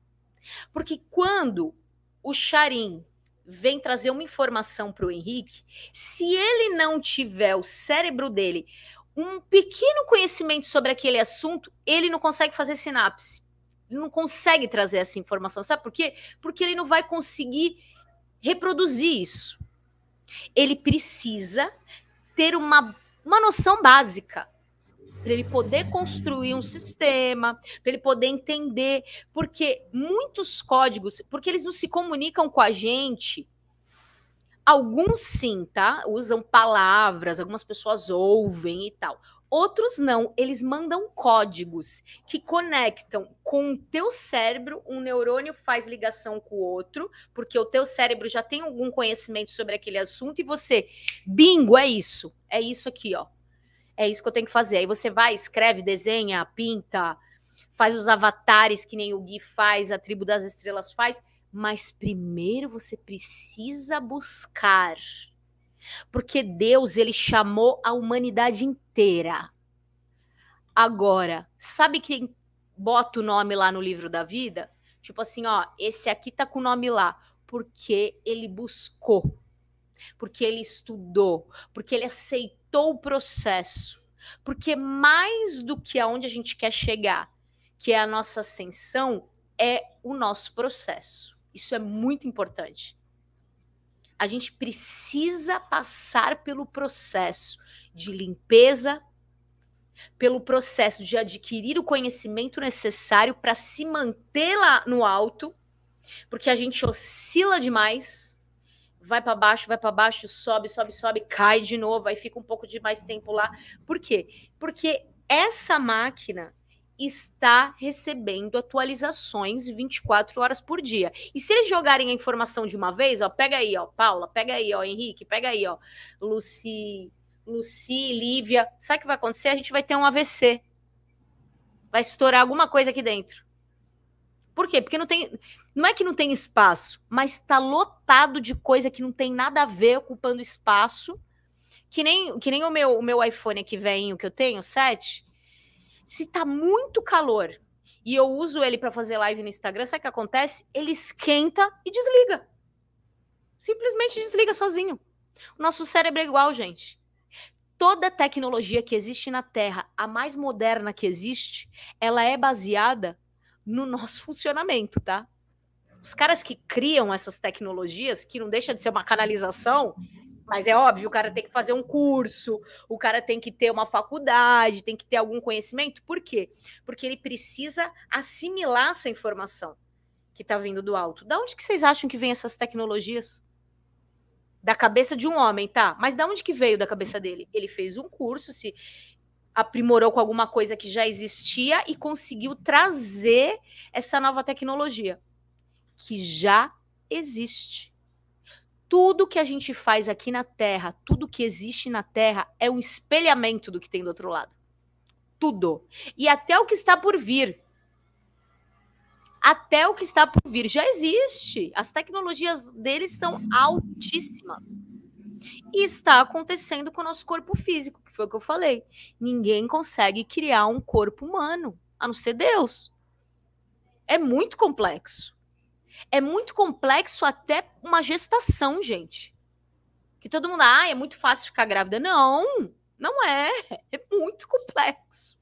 Porque quando o Charim vem trazer uma informação para o Henrique, se ele não tiver o cérebro dele um pequeno conhecimento sobre aquele assunto, ele não consegue fazer sinapse. Ele não consegue trazer essa informação. Sabe por quê? Porque ele não vai conseguir reproduzir isso. Ele precisa ter uma noção básica para ele poder construir um sistema, para ele poder entender, porque muitos códigos, porque eles não se comunicam com a gente, alguns sim, tá? Usam palavras, algumas pessoas ouvem e tal. Outros não, eles mandam códigos que conectam com o teu cérebro, um neurônio faz ligação com o outro, porque o teu cérebro já tem algum conhecimento sobre aquele assunto e você, bingo, é isso aqui, ó. É isso que eu tenho que fazer. Aí você vai, escreve, desenha, pinta, faz os avatares que nem o Gui faz, a Tribo das Estrelas faz, mas primeiro você precisa buscar. Porque Deus, ele chamou a humanidade inteira. Agora, sabe quem bota o nome lá no livro da vida? Tipo assim, ó, esse aqui tá com o nome lá. porque ele buscou, porque ele estudou, porque ele aceitou o processo. Porque mais do que aonde a gente quer chegar, que é a nossa ascensão, é o nosso processo. Isso é muito importante. A gente precisa passar pelo processo de limpeza, pelo processo de adquirir o conhecimento necessário para se manter lá no alto, porque a gente oscila demais, vai para baixo, sobe, sobe, sobe, cai de novo, aí fica um pouco de mais tempo lá. Por quê? Porque essa máquina está recebendo atualizações 24 horas por dia. E se eles jogarem a informação de uma vez, ó, pega aí, ó, Paula, pega aí, ó, Henrique, pega aí, ó, Luci, Lívia, sabe o que vai acontecer? A gente vai ter um AVC. Vai estourar alguma coisa aqui dentro. Por quê? Porque não é que não tem espaço, mas está lotado de coisa que não tem nada a ver, ocupando espaço, que nem o meu iPhone aqui velhinho que eu tenho, 7, se tá muito calor e eu uso ele para fazer live no Instagram, sabe o que acontece? Ele esquenta e desliga. Simplesmente desliga sozinho. O nosso cérebro é igual, gente. Toda tecnologia que existe na Terra, a mais moderna que existe, ela é baseada no nosso funcionamento, tá? Os caras que criam essas tecnologias, que não deixa de ser uma canalização, mas é óbvio, o cara tem que fazer um curso, o cara tem que ter uma faculdade, tem que ter algum conhecimento. Por quê? Porque ele precisa assimilar essa informação que está vindo do alto. Da onde que vocês acham que vem essas tecnologias? Da cabeça de um homem, tá? Mas da onde que veio da cabeça dele? Ele fez um curso, se aprimorou com alguma coisa que já existia e conseguiu trazer essa nova tecnologia que já existe. Tudo que a gente faz aqui na Terra, tudo que existe na Terra é um espelhamento do que tem do outro lado. Tudo. E até o que está por vir. Até o que está por vir já existe. As tecnologias deles são altíssimas. E está acontecendo com o nosso corpo físico, que foi o que eu falei. Ninguém consegue criar um corpo humano, a não ser Deus. É muito complexo. É muito complexo até uma gestação, gente. Que todo mundo, é muito fácil ficar grávida. Não, não é. É muito complexo.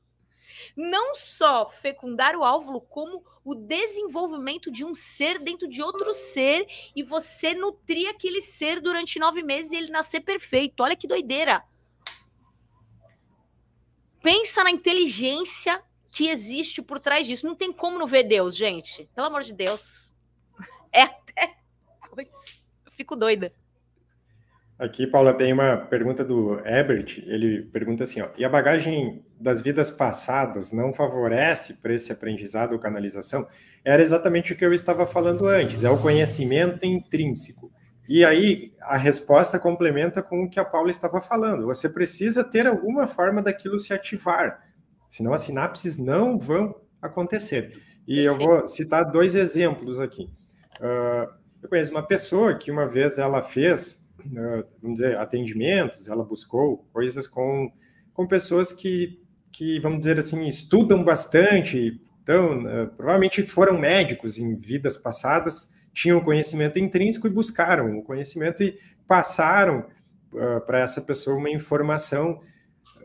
Não só fecundar o óvulo, como o desenvolvimento de um ser dentro de outro ser e você nutrir aquele ser durante 9 meses e ele nascer perfeito. Olha que doideira. Pensa na inteligência que existe por trás disso. Não tem como não ver Deus, gente. Pelo amor de Deus. É até coisa. Eu fico doida. Aqui, Paula, tem uma pergunta do Herbert. Ele pergunta assim, ó, e a bagagem das vidas passadas não favorece para esse aprendizado ou canalização? Era exatamente o que eu estava falando antes, é o conhecimento intrínseco. E aí, a resposta complementa com o que a Paula estava falando. Você precisa ter alguma forma daquilo se ativar, senão as sinapses não vão acontecer. E eu vou citar 2 exemplos aqui. Eu conheço uma pessoa que uma vez ela fez, vamos dizer, atendimentos, ela buscou coisas com pessoas que, vamos dizer assim, estudam bastante, então, provavelmente foram médicos em vidas passadas, tinham conhecimento intrínseco e buscaram o conhecimento e passaram para essa pessoa uma informação,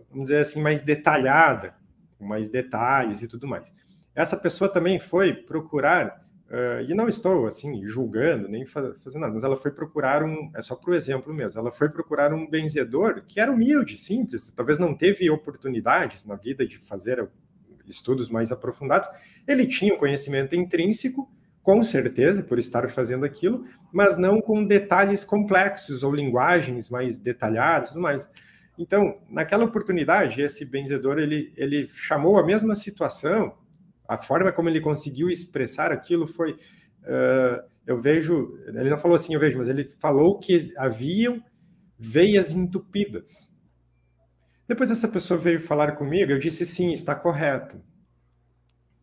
vamos dizer assim, mais detalhada, com mais detalhes e tudo mais. Essa pessoa também foi procurar, e não estou, assim, julgando, nem fazendo nada, mas ela foi procurar é só para o exemplo mesmo, ela foi procurar um benzedor que era humilde, simples, talvez não teve oportunidades na vida de fazer estudos mais aprofundados, ele tinha um conhecimento intrínseco, com certeza, por estar fazendo aquilo, mas não com detalhes complexos ou linguagens mais detalhadas e tudo mais. Então, naquela oportunidade, esse benzedor, ele chamou a mesma situação, a forma como ele conseguiu expressar aquilo foi, eu vejo, ele não falou assim, eu vejo, mas ele falou que haviam veias entupidas. Depois essa pessoa veio falar comigo, eu disse, sim, está correto.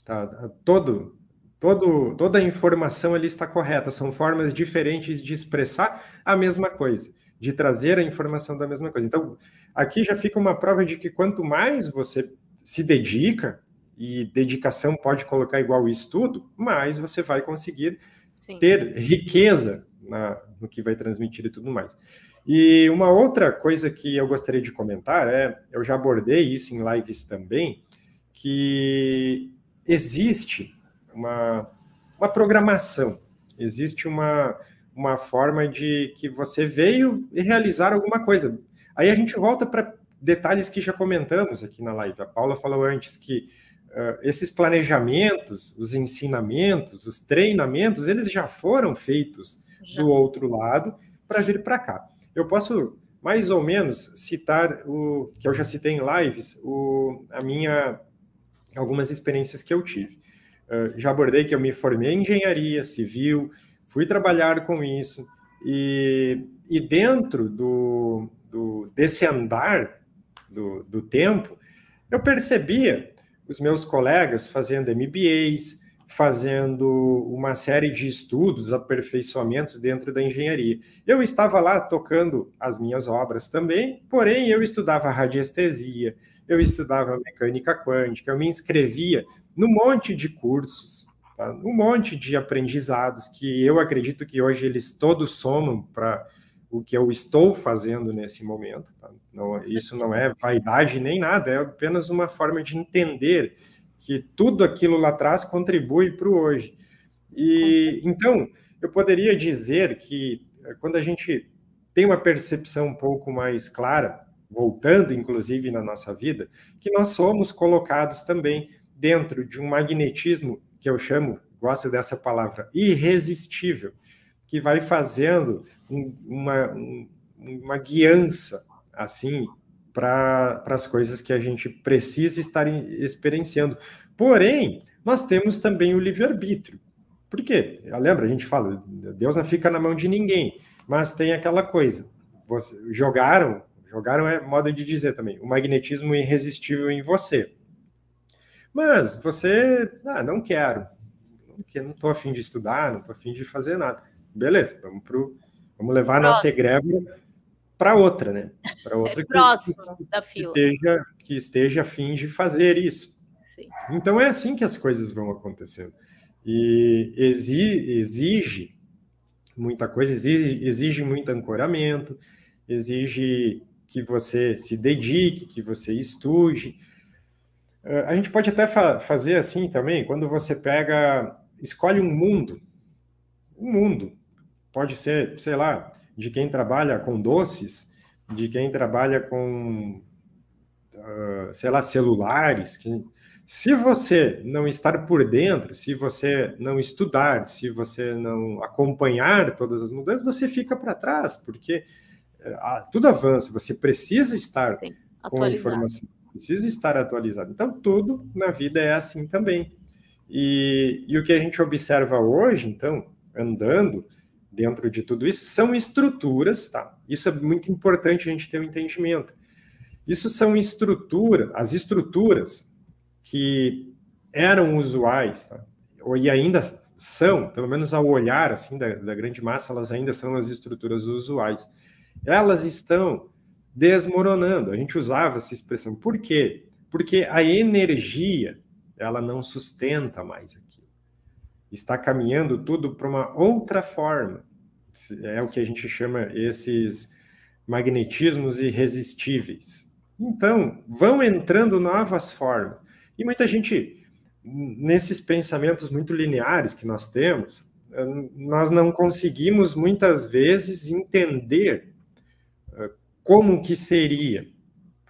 Tá, toda a informação ali está correta, são formas diferentes de expressar a mesma coisa, de trazer a informação da mesma coisa. Então, aqui já fica uma prova de que quanto mais você se dedica, e dedicação pode colocar igual estudo, mais você vai conseguir ter riqueza no que vai transmitir e tudo mais. E uma outra coisa que eu gostaria de comentar eu já abordei isso em lives também, que existe uma programação, existe uma forma de que você veio realizar alguma coisa. Aí a gente volta para detalhes que já comentamos aqui na live. A Paula falou antes que esses planejamentos, os ensinamentos, os treinamentos, eles já foram feitos do outro lado para vir para cá. Eu posso, mais ou menos, citar o que eu já citei em lives, algumas experiências que eu tive. Já abordei que eu me formei em engenharia civil, fui trabalhar com isso, e dentro desse andar do tempo, eu percebia os meus colegas fazendo MBAs, fazendo uma série de estudos, aperfeiçoamentos dentro da engenharia. Eu estava lá tocando as minhas obras também, porém eu estudava radiestesia, eu estudava mecânica quântica, eu me inscrevia num monte de cursos, tá? Um monte de aprendizados que eu acredito que hoje eles todos somam para o que eu estou fazendo nesse momento. Tá? Não, isso não é vaidade nem nada, é apenas uma forma de entender que tudo aquilo lá atrás contribui para o hoje. E então, eu poderia dizer que quando a gente tem uma percepção um pouco mais clara, voltando inclusive na nossa vida, que nós somos colocados também dentro de um magnetismo que eu chamo, gosto dessa palavra, irresistível, que vai fazendo uma guiança, assim, para as coisas que a gente precisa estar experienciando. Porém, nós temos também o livre-arbítrio. Por quê? Lembra, a gente fala, Deus não fica na mão de ninguém, mas tem aquela coisa, jogaram é modo de dizer também, o magnetismo irresistível em você. Mas você, não quero, porque não estou a fim de estudar, não estou a fim de fazer nada. Beleza, vamos levar a nossa egrégora para outra, né? Para outra que esteja a fim de fazer isso. Sim. Então é assim que as coisas vão acontecendo. E exige muita coisa, exige muito ancoramento, exige que você se dedique, que você estude. A gente pode até fazer assim também, quando você escolhe um mundo, pode ser, sei lá, de quem trabalha com doces, de quem trabalha com, sei lá, celulares. Se você não estar por dentro, se você não estudar, se você não acompanhar todas as mudanças, você fica para trás, porque tudo avança, você precisa estar com a informação, precisa estar atualizado. Então, tudo na vida é assim também. E o que a gente observa hoje, então, andando dentro de tudo isso, são estruturas, tá? Isso é muito importante a gente ter um entendimento. Isso são as estruturas que eram usuais, tá? E ainda são, pelo menos ao olhar assim da grande massa, elas ainda são as estruturas usuais. Elas estão desmoronando. A gente usava essa expressão. Por quê? Porque a energia, ela não sustenta mais aquilo. Está caminhando tudo para uma outra forma. É o que a gente chama esses magnetismos irresistíveis. Então, vão entrando novas formas. E muita gente, nesses pensamentos muito lineares que nós temos, nós não conseguimos muitas vezes entender como que seria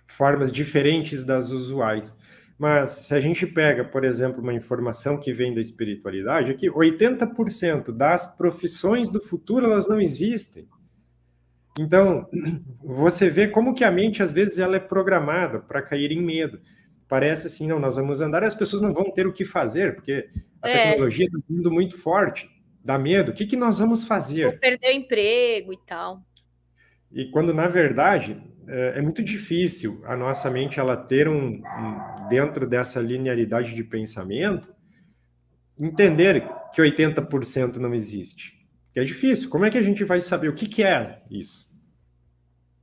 formas diferentes das usuais. Mas se a gente pega, por exemplo, uma informação que vem da espiritualidade, é que 80% das profissões do futuro, elas não existem. Então, você vê como que a mente, às vezes, ela é programada para cair em medo. Parece assim, não, nós vamos andar e as pessoas não vão ter o que fazer, porque a tecnologia está vindo muito forte, dá medo. O que nós vamos fazer? Vou perder o emprego e tal. E quando, na verdade, é muito difícil a nossa mente ela ter dentro dessa linearidade de pensamento, entender que 80% não existe. Que é difícil. Como é que a gente vai saber o que é isso?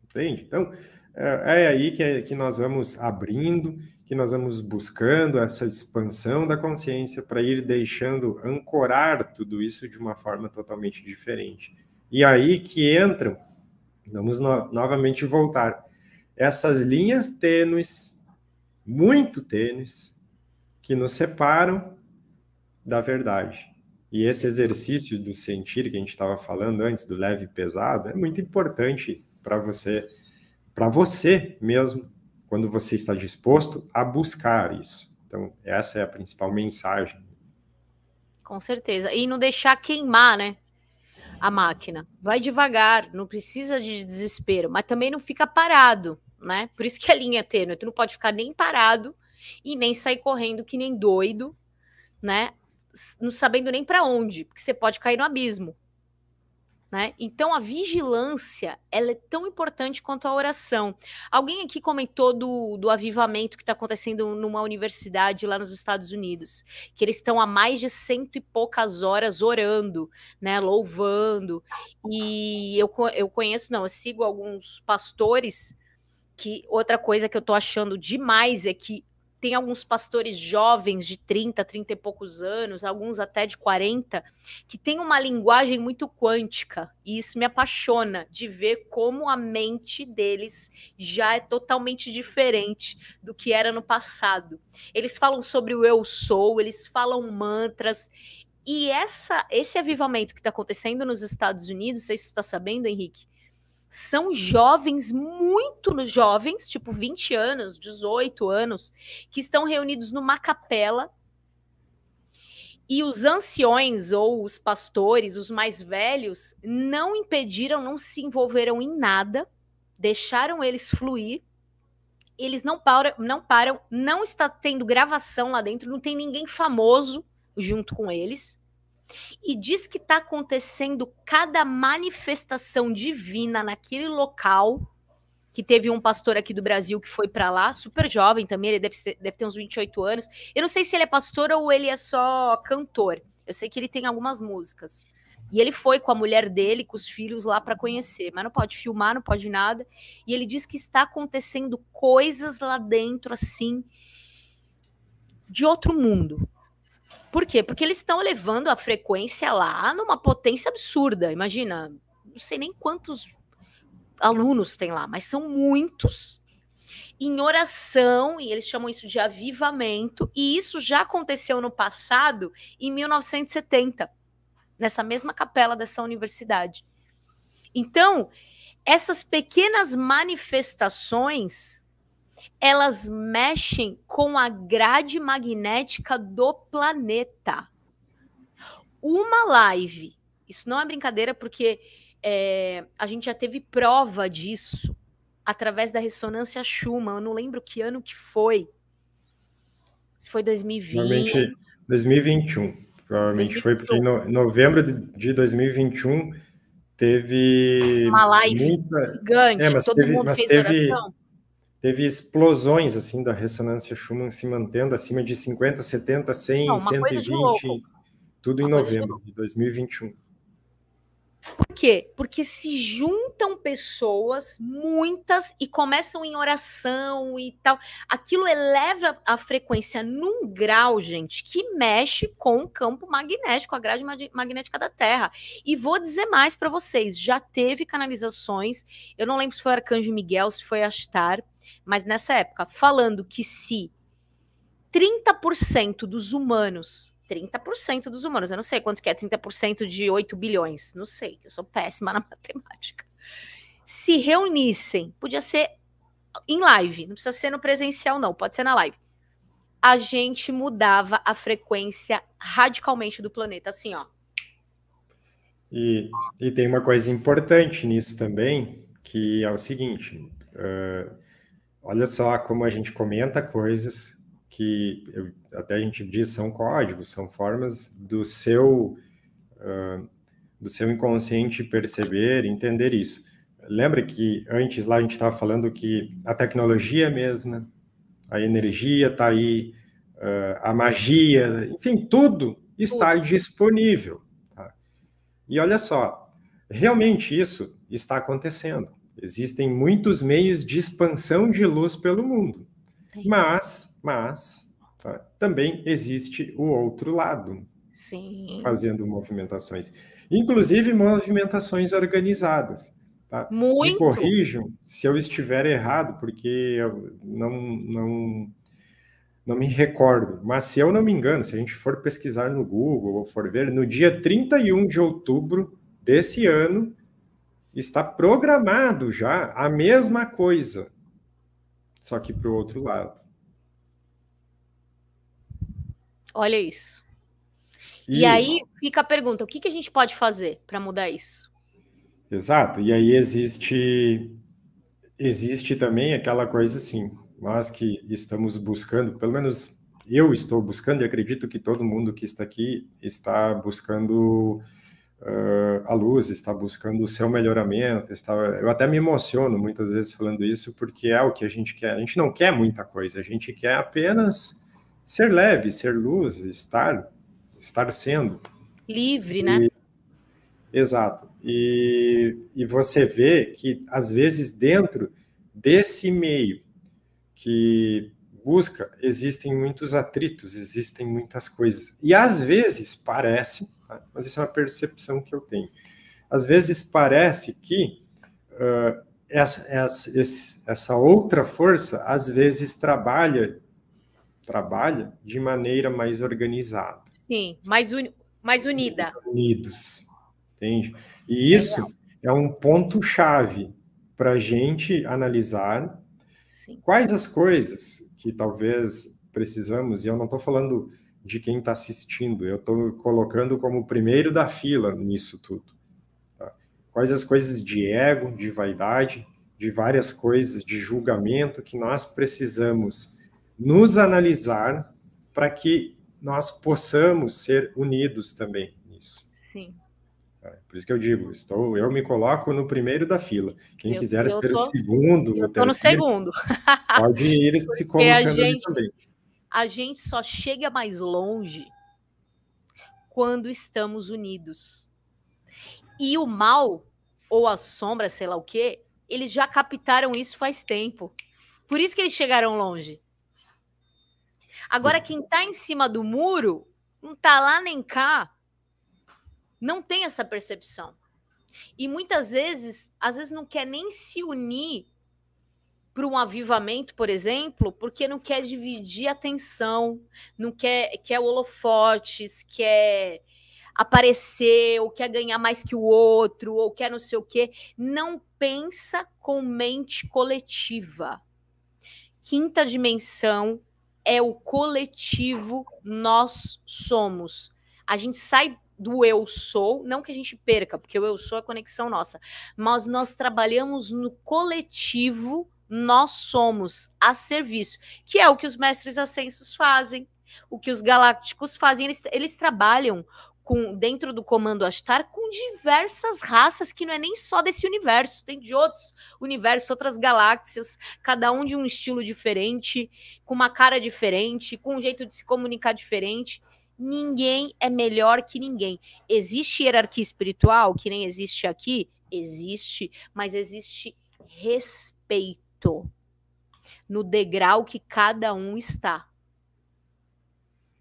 Entende? Então, é aí que nós vamos abrindo, que nós vamos buscando essa expansão da consciência para ir deixando ancorar tudo isso de uma forma totalmente diferente. E aí que entram, vamos novamente voltar, essas linhas tênues, muito tênues, que nos separam da verdade. E esse exercício do sentir que a gente estava falando antes, do leve e pesado, é muito importante para você mesmo, quando você está disposto a buscar isso. Então, essa é a principal mensagem. Com certeza. E não deixar queimar, né? A máquina. Vai devagar, não precisa de desespero, mas também não fica parado, né? Por isso que a linha é tênue. Tu não pode ficar nem parado e nem sair correndo que nem doido, né? Não sabendo nem para onde, porque você pode cair no abismo, né? Então a vigilância, ela é tão importante quanto a oração. Alguém aqui comentou do avivamento que está acontecendo numa universidade lá nos Estados Unidos, que eles estão há mais de 100 e poucas horas orando, né, louvando. E eu conheço, não, eu sigo alguns pastores que outra coisa que eu tô achando demais é que tem alguns pastores jovens de 30 e poucos anos, alguns até de 40, que têm uma linguagem muito quântica, e isso me apaixona de ver como a mente deles já é totalmente diferente do que era no passado. Eles falam sobre o eu sou, eles falam mantras, e esse avivamento que está acontecendo nos Estados Unidos, não sei se você está sabendo, Henrique, são jovens, muito jovens, tipo 20 anos, 18 anos, que estão reunidos numa capela e os anciões ou os pastores, os mais velhos, não impediram, não se envolveram em nada, deixaram eles fluir, eles não param, não está tendo gravação lá dentro, não tem ninguém famoso junto com eles. E diz que está acontecendo cada manifestação divina naquele local, que teve um pastor aqui do Brasil que foi para lá, super jovem também, ele deve ter uns 28 anos. Eu não sei se ele é pastor ou ele é só cantor. Eu sei que ele tem algumas músicas. E ele foi com a mulher dele, com os filhos lá para conhecer, mas não pode filmar, não pode nada. E ele diz que está acontecendo coisas lá dentro, assim, de outro mundo. Por quê? Porque eles estão elevando a frequência lá numa potência absurda. Imagina, não sei nem quantos alunos tem lá, mas são muitos. Em oração, e eles chamam isso de avivamento, e isso já aconteceu no passado, em 1970, nessa mesma capela dessa universidade. Então, essas pequenas manifestações, elas mexem com a grade magnética do planeta. Uma live, isso não é brincadeira, porque a gente já teve prova disso através da ressonância Schumann. Eu não lembro que ano que foi. Se foi 2020. Normalmente 2021. Provavelmente 2021. Foi porque em novembro de 2021 teve uma live gigante, mas todo mundo fez oração. Teve explosões, assim, da ressonância Schumann se mantendo acima de 50, 70, 100, não, 120, tudo em novembro de 2021. Por quê? Porque se juntam pessoas, muitas, e começam em oração e tal. Aquilo eleva a frequência num grau, gente, que mexe com o campo magnético, a grade magnética da Terra. E vou dizer mais para vocês, já teve canalizações, eu não lembro se foi Arcanjo Miguel, se foi Ashtar, mas nessa época, falando que se 30% dos humanos, 30% dos humanos, eu não sei quanto que é 30% de 8 bilhões, não sei, eu sou péssima na matemática, se reunissem, podia ser em live, não precisa ser no presencial não, pode ser na live, a gente mudava a frequência radicalmente do planeta, assim, ó. E tem uma coisa importante nisso também, que é o seguinte, olha só como a gente comenta coisas que até a gente diz são códigos, são formas do seu inconsciente perceber, entender isso. Lembra que antes lá a gente estava falando que a tecnologia é a mesma, a energia está aí, a magia, enfim, tudo está disponível. Tá? E olha só, realmente isso está acontecendo. Existem muitos meios de expansão de luz pelo mundo. Mas tá, também existe o outro lado. Sim. Fazendo movimentações. Inclusive movimentações organizadas. Tá? Muito. Me corrijam se eu estiver errado, porque eu não me recordo. Mas se eu não me engano, se a gente for pesquisar no Google ou for ver, no dia 31 de outubro desse ano, está programado já a mesma coisa, só que para o outro lado. Olha isso. E aí fica a pergunta, o que a gente pode fazer para mudar isso? Exato. E aí existe também aquela coisa assim, nós que estamos buscando, pelo menos eu estou buscando, e acredito que todo mundo que está aqui está buscando a luz, está buscando o seu melhoramento, eu até me emociono muitas vezes falando isso, porque é o que a gente quer. A gente não quer muita coisa, a gente quer apenas ser leve, ser luz, estar sendo. Livre, né? Exato. E você vê que, às vezes, dentro desse meio que busca, existem muitos atritos, existem muitas coisas. E, às vezes, parece, tá? Mas isso é uma percepção que eu tenho, às vezes parece que essa outra força, às vezes, trabalha de maneira mais organizada. Sim, mais unida. Unidos. Entende? E isso é um ponto-chave para a gente analisar quais as coisas que talvez precisamos, e eu não estou falando de quem está assistindo, eu estou colocando como o primeiro da fila nisso tudo. Tá? Quais as coisas de ego, de vaidade, de várias coisas, de julgamento que nós precisamos nos analisar para que nós possamos ser unidos também nisso. Sim. Por isso que eu digo, eu me coloco no primeiro da fila. Quem quiser ser o segundo, eu estou no segundo. Pode ir se colocando ali também. A gente só chega mais longe quando estamos unidos. E o mal, ou a sombra, sei lá o quê, eles já captaram isso faz tempo. Por isso que eles chegaram longe. Agora, quem está em cima do muro, não está lá nem cá, não tem essa percepção. E muitas vezes, às vezes não quer nem se unir para um avivamento, por exemplo, porque não quer dividir a atenção, não quer holofotes, quer aparecer, ou quer ganhar mais que o outro, ou quer não sei o quê. Não pensa com mente coletiva. Quinta dimensão é o coletivo nós somos. A gente sai do eu sou, não que a gente perca, porque o eu sou é a conexão nossa, mas nós trabalhamos no coletivo nós somos a serviço, que é o que os mestres ascensos fazem, o que os galácticos fazem, eles trabalham dentro do comando Ashtar com diversas raças que não é nem só desse universo, tem de outros universos, outras galáxias, cada um de um estilo diferente, com uma cara diferente, com um jeito de se comunicar diferente. Ninguém é melhor que ninguém. Existe hierarquia espiritual, que nem existe aqui? Existe, mas existe respeito no degrau que cada um está.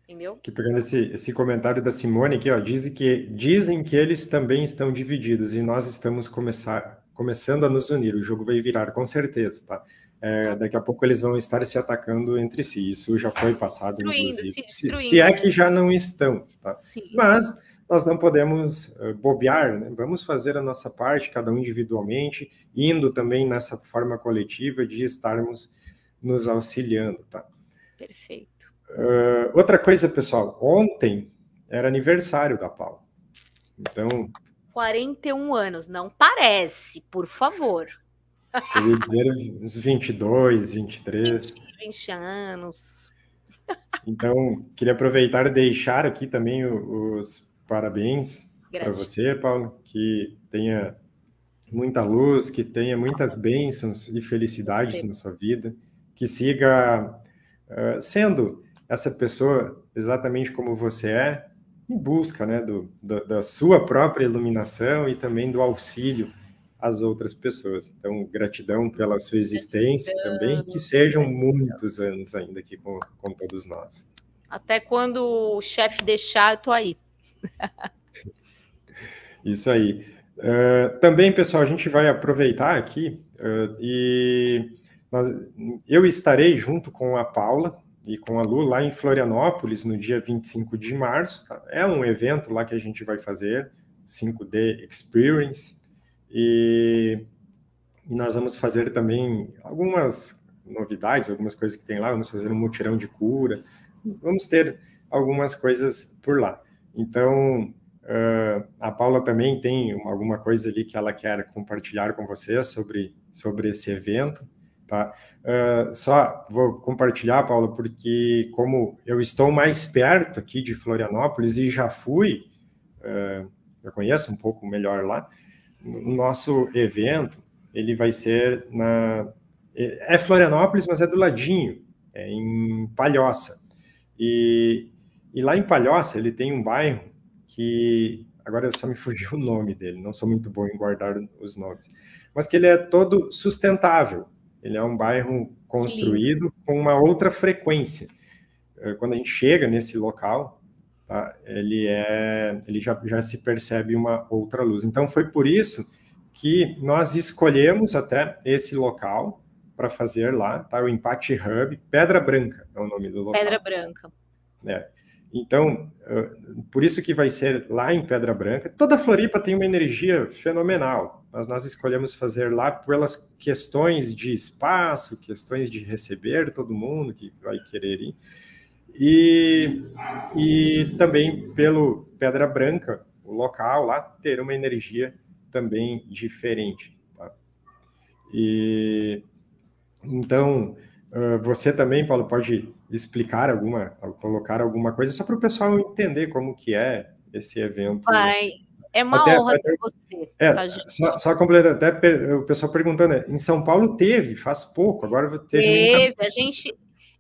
Entendeu? Que pegando esse comentário da Simone aqui, ó, dizem que eles também estão divididos e nós estamos começando a nos unir. O jogo vai virar, com certeza, tá? Daqui a pouco eles vão estar se atacando entre si. Isso já foi passado, inclusive. Se é que já não estão, tá? Sim. Mas nós não podemos bobear, né? Vamos fazer a nossa parte, cada um individualmente, indo também nessa forma coletiva de estarmos nos auxiliando, tá? Perfeito. Outra coisa, pessoal, ontem era aniversário da Paula. Então... 41 anos, não parece, por favor. Eu ia dizer uns 22, 23. 20 anos. Então, queria aproveitar e deixar aqui também os parabéns para você, Paula, que tenha muita luz, que tenha muitas bênçãos e felicidades na sua vida, que siga sendo essa pessoa exatamente como você é, em busca, né, da sua própria iluminação e também do auxílio às outras pessoas. Então, gratidão pela sua existência também, que sejam muitos anos ainda aqui com todos nós. Até quando o chefe deixar, eu tô aí. Isso aí. Também, pessoal, a gente vai aproveitar aqui eu estarei junto com a Paula e com a Lu lá em Florianópolis no dia 25 de março. Tá? É um evento lá que a gente vai fazer, 5D Experience, e nós vamos fazer também algumas novidades, algumas coisas que tem lá, vamos fazer um mutirão de cura, vamos ter algumas coisas por lá. Então, a Paula também tem alguma coisa ali que ela quer compartilhar com você sobre esse evento, tá? Só vou compartilhar, Paula, porque como eu estou mais perto aqui de Florianópolis e já fui, eu conheço um pouco melhor lá, o nosso evento, ele vai ser é Florianópolis, mas é do ladinho, é em Palhoça. E lá em Palhoça, ele tem um bairro que, agora só me fugiu o nome dele, não sou muito bom em guardar os nomes, mas que ele é todo sustentável. Ele é um bairro construído com uma outra frequência. Quando a gente chega nesse local, tá, ele já se percebe uma outra luz. Então, foi por isso que nós escolhemos até esse local para fazer lá, tá? O Impact Hub, Pedra Branca é o nome do local. Pedra Branca. Então, por isso que vai ser lá em Pedra Branca. Toda a Floripa tem uma energia fenomenal, mas nós escolhemos fazer lá pelas questões de espaço, questões de receber todo mundo que vai querer ir, e também pelo Pedra Branca, o local lá, ter uma energia também diferente. Tá? Então, você também, Paulo, pode explicar colocar alguma coisa, só para o pessoal entender como que é esse evento. É uma honra ter você. Só completando, até o pessoal perguntando, em São Paulo faz pouco, agora teve...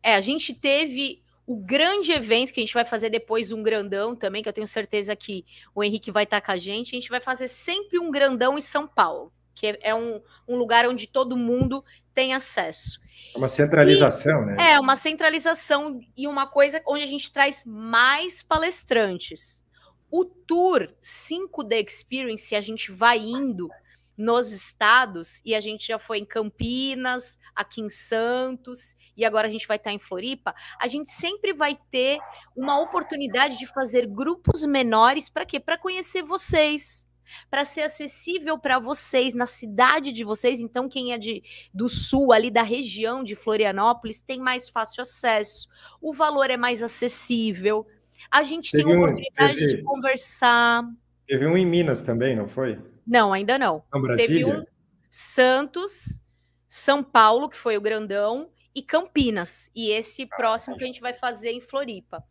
A gente teve o grande evento que a gente vai fazer depois, um grandão também, que eu tenho certeza que o Henrique vai estar com a gente vai fazer sempre um grandão em São Paulo, que é um lugar onde todo mundo tem acesso. É uma centralização, né? É uma centralização e uma coisa onde a gente traz mais palestrantes. O Tour 5D Experience, a gente vai indo nos estados, e a gente já foi em Campinas, aqui em Santos, e agora a gente vai estar em Floripa. A gente sempre vai ter uma oportunidade de fazer grupos menores, para quê? Para conhecer vocês, para ser acessível para vocês, na cidade de vocês. Então, quem é do sul, ali da região de Florianópolis, tem mais fácil acesso, o valor é mais acessível, a gente tem a oportunidade de conversar. Teve um em Minas também, não foi? Não, ainda não. Brasília? Teve um Santos, São Paulo, que foi o grandão, e Campinas. E esse próximo que a gente vai fazer em Floripa.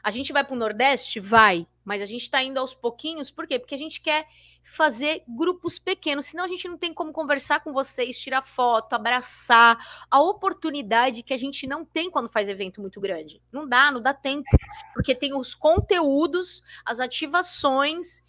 A gente vai para o Nordeste? Vai. Mas a gente está indo aos pouquinhos. Por quê? Porque a gente quer fazer grupos pequenos. Senão a gente não tem como conversar com vocês, tirar foto, abraçar. A oportunidade que a gente não tem quando faz evento muito grande. Não dá tempo. Porque tem os conteúdos, as ativações...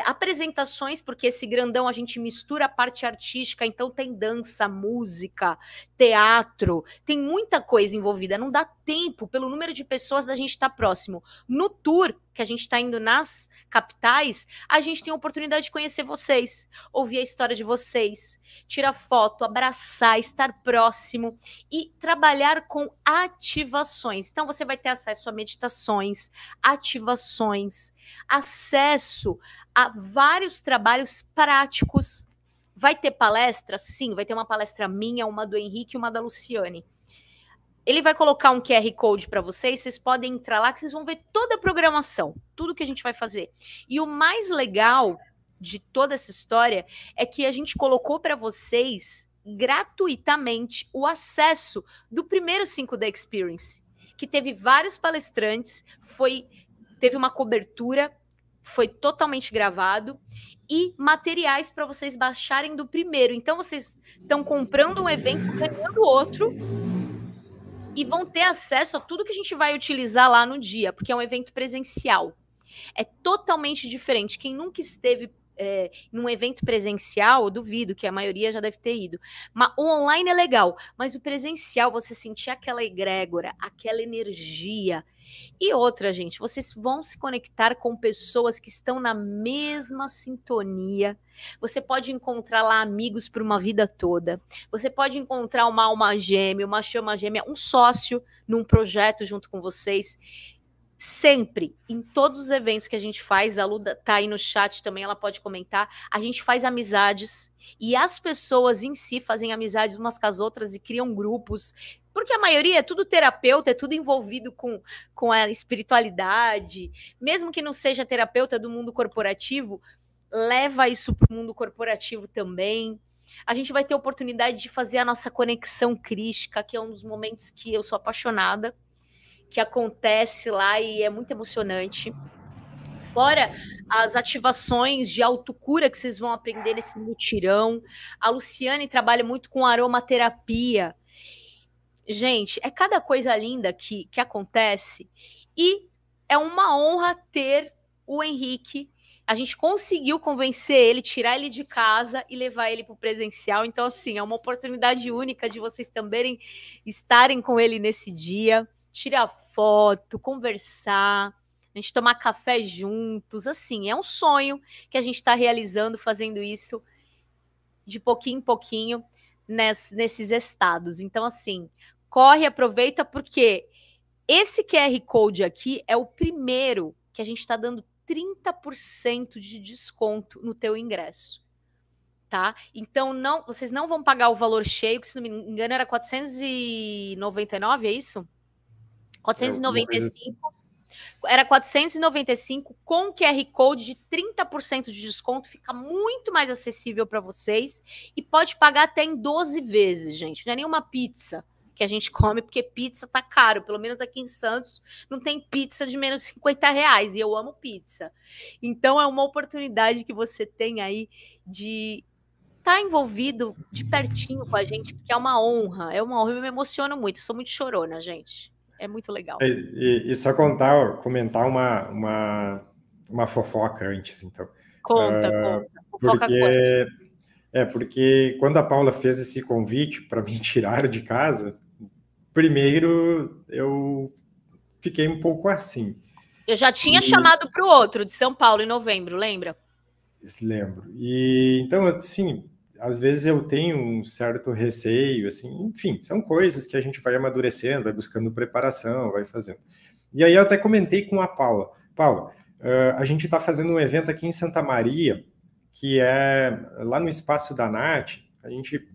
apresentações, porque esse grandão a gente mistura a parte artística, então tem dança, música, teatro, tem muita coisa envolvida, não dá tempo, pelo número de pessoas, da gente estar próximo. No tour, que a gente está indo nas capitais, a gente tem a oportunidade de conhecer vocês, ouvir a história de vocês, tirar foto, abraçar, estar próximo e trabalhar com ativações. Então você vai ter acesso a meditações, ativações, acesso a vários trabalhos práticos. Vai ter palestra? Sim, vai ter uma palestra minha, uma do Henrique e uma da Luciane. Ele vai colocar um QR Code para vocês podem entrar lá que vocês vão ver toda a programação, tudo que a gente vai fazer. E o mais legal de toda essa história é que a gente colocou para vocês gratuitamente o acesso do primeiro 5D Experience, que teve vários palestrantes, teve uma cobertura, foi totalmente gravado, e materiais para vocês baixarem do primeiro. Então, vocês estão comprando um evento, ganhando outro, e vão ter acesso a tudo que a gente vai utilizar lá no dia, porque é um evento presencial. É totalmente diferente. Quem nunca esteve num evento presencial, eu duvido que a maioria já deve ter ido. Mas o online é legal, mas o presencial, você sentir aquela egrégora, aquela energia. E outra, gente, vocês vão se conectar com pessoas que estão na mesma sintonia. Você pode encontrar lá amigos por uma vida toda. Você pode encontrar uma alma gêmea, uma chama gêmea, um sócio num projeto junto com vocês. Sempre, em todos os eventos que a gente faz, a Lu tá aí no chat também, ela pode comentar, a gente faz amizades e as pessoas em si fazem amizades umas com as outras e criam grupos, porque a maioria é tudo terapeuta, é tudo envolvido com a espiritualidade, mesmo que não seja terapeuta do mundo corporativo, leva isso para o mundo corporativo também. A gente vai ter a oportunidade de fazer a nossa conexão crística, que é um dos momentos que eu sou apaixonada, que acontece lá e é muito emocionante. Fora as ativações de autocura que vocês vão aprender nesse mutirão. A Luciane trabalha muito com aromaterapia. Gente, é cada coisa linda que acontece e é uma honra ter o Henrique. A gente conseguiu convencer ele, tirar ele de casa e levar ele para o presencial. Então, assim, é uma oportunidade única de vocês também estarem com ele nesse dia, tirar foto, conversar, a gente tomar café juntos. Assim, é um sonho que a gente está realizando, fazendo isso de pouquinho em pouquinho nesses estados. Então, assim, corre, aproveita, porque esse QR Code aqui é o primeiro que a gente está dando 30% de desconto no teu ingresso, tá? Então, vocês não vão pagar o valor cheio, que se não me engano era 499, é isso? 495. Era 495 com QR Code de 30% de desconto, fica muito mais acessível para vocês e pode pagar até em 12 vezes, gente. Não é nenhuma pizza que a gente come, porque pizza tá caro. Pelo menos aqui em Santos não tem pizza de menos de R$50 e eu amo pizza. Então é uma oportunidade que você tem aí de estar envolvido de pertinho com a gente, porque é uma honra, eu me emociono muito, sou muito chorona, gente. É muito legal. E só comentar uma fofoca antes, então. Conta. Fofoca porque quando a Paula fez esse convite para me tirar de casa, primeiro eu fiquei um pouco assim. Eu já tinha chamado para o outro, de São Paulo, em novembro, lembra? Lembro. E então, assim, às vezes eu tenho um certo receio, assim, enfim, são coisas que a gente vai amadurecendo, vai buscando preparação, vai fazendo. E aí eu até comentei com a Paula. Paula, a gente está fazendo um evento aqui em Santa Maria, que é lá no espaço da Nath, a gente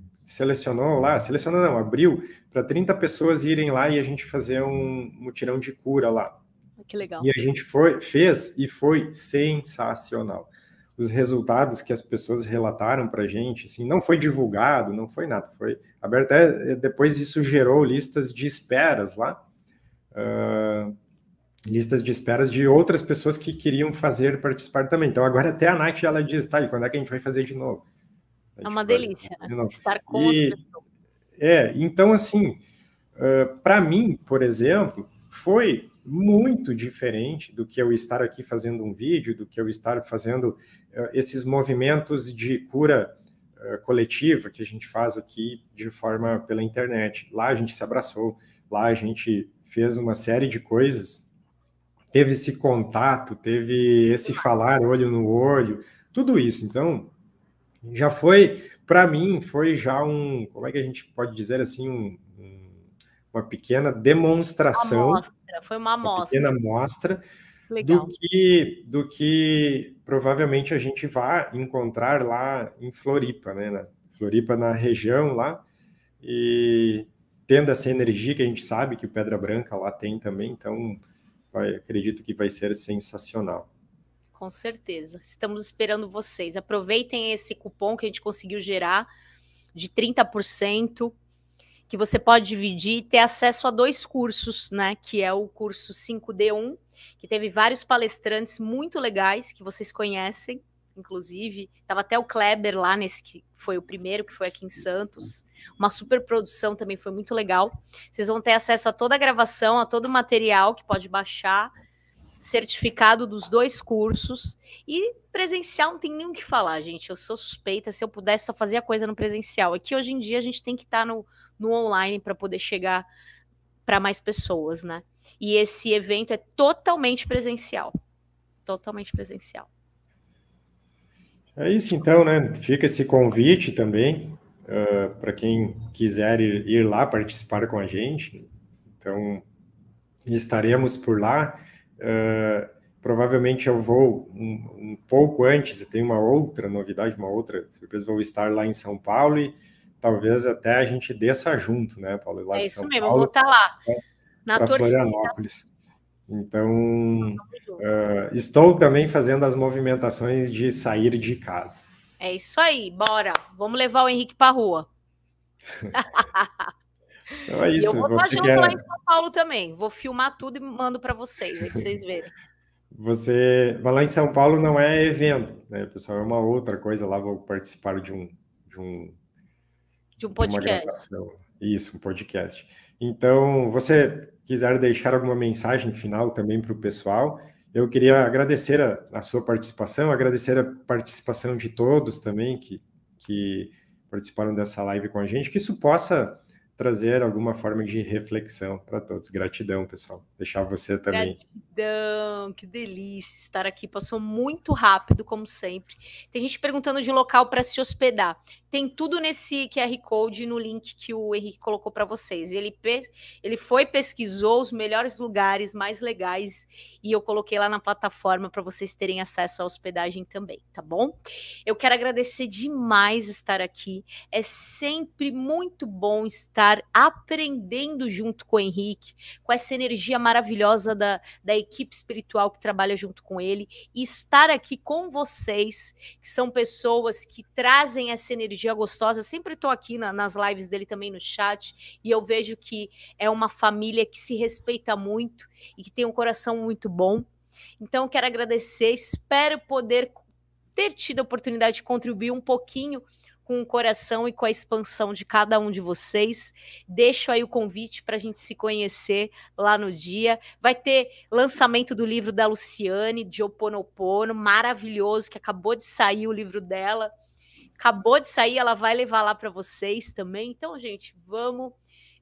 abriu para 30 pessoas irem lá e a gente fazer um mutirão de cura lá. Que legal. E a gente fez e foi sensacional. Os resultados que as pessoas relataram para a gente, assim, não foi divulgado, não foi nada, foi aberto. Depois isso gerou listas de esperas lá, listas de esperas de outras pessoas que queriam participar também. Então agora até a Nath, ela diz, tá, e quando é que a gente vai fazer de novo? É uma delícia, né? Estar com as pessoas. Então assim, para mim, por exemplo, foi muito diferente do que eu estar aqui fazendo um vídeo, do que eu estar fazendo esses movimentos de cura coletiva que a gente faz aqui de forma pela internet. Lá a gente se abraçou, lá a gente fez uma série de coisas, teve esse contato, teve esse falar olho no olho, tudo isso. Então, já foi, para mim, foi já como é que a gente pode dizer assim, uma pequena demonstração. Foi uma amostra. Uma pequena amostra Legal. do que provavelmente a gente vai encontrar lá em Floripa, né? Floripa, na região lá, e tendo essa energia que a gente sabe que o Pedra Branca lá tem também, então acredito que vai ser sensacional. Com certeza. Estamos esperando vocês. Aproveitem esse cupom que a gente conseguiu gerar de 30%, que você pode dividir e ter acesso a 2 cursos, né? Que é o curso 5D1, que teve vários palestrantes muito legais, que vocês conhecem, inclusive. Estava até o Kleber lá, nesse que foi o primeiro, que foi aqui em Santos. Uma super produção também, foi muito legal. Vocês vão ter acesso a toda a gravação, a todo o material que pode baixar. certificado dos 2 cursos, e presencial não tem nem o que falar, gente. Eu sou suspeita, se eu pudesse só fazer a coisa no presencial. Aqui hoje em dia a gente tem que estar no online para poder chegar para mais pessoas, né? E esse evento é totalmente presencial. Totalmente presencial. É isso então, né? Fica esse convite também para quem quiser ir lá participar com a gente. Então, estaremos por lá. Provavelmente eu vou um pouco antes, eu tenho uma outra novidade, uma outra surpresa, vou estar lá em São Paulo e talvez até a gente desça junto, né, Paulo? Lá É de isso São mesmo, eu vou Paulo estar lá, na para torcida. Florianópolis. Então, estou também fazendo as movimentações de sair de casa. É isso aí, bora. Vamos levar o Henrique para a rua. Então é isso. E eu vou estar junto lá em São Paulo também. Vou filmar tudo e mando para vocês, aí para vocês verem. Você vai lá em São Paulo, não é evento, né, pessoal? É uma outra coisa lá, vou participar de uma podcast. gravação. Isso, um podcast. Então, você quiser deixar alguma mensagem final também para o pessoal, eu queria agradecer a sua participação, agradecer a participação de todos também que participaram dessa live com a gente, que isso possa trazer alguma forma de reflexão para todos. Gratidão, pessoal. Deixar você também. Gratidão, que delícia estar aqui. Passou muito rápido, como sempre. Tem gente perguntando de local para se hospedar. Tem tudo nesse QR Code, no link que o Henrique colocou para vocês. Ele foi, pesquisou os melhores lugares, mais legais, e eu coloquei lá na plataforma para vocês terem acesso à hospedagem também, tá bom? Eu quero agradecer demais estar aqui. É sempre muito bom estar aprendendo junto com o Henrique, com essa energia maravilhosa da equipe espiritual que trabalha junto com ele, e estar aqui com vocês, que são pessoas que trazem essa energia gostosa. Eu sempre estou aqui nas lives dele também no chat, e eu vejo que é uma família que se respeita muito e que tem um coração muito bom. Então, quero agradecer, espero poder ter tido a oportunidade de contribuir um pouquinho com o coração e com a expansão de cada um de vocês. Deixo aí o convite para a gente se conhecer lá no dia. Vai ter lançamento do livro da Luciane, de Ho'oponopono, maravilhoso, que acabou de sair o livro dela. Acabou de sair, ela vai levar lá para vocês também. Então, gente, vamos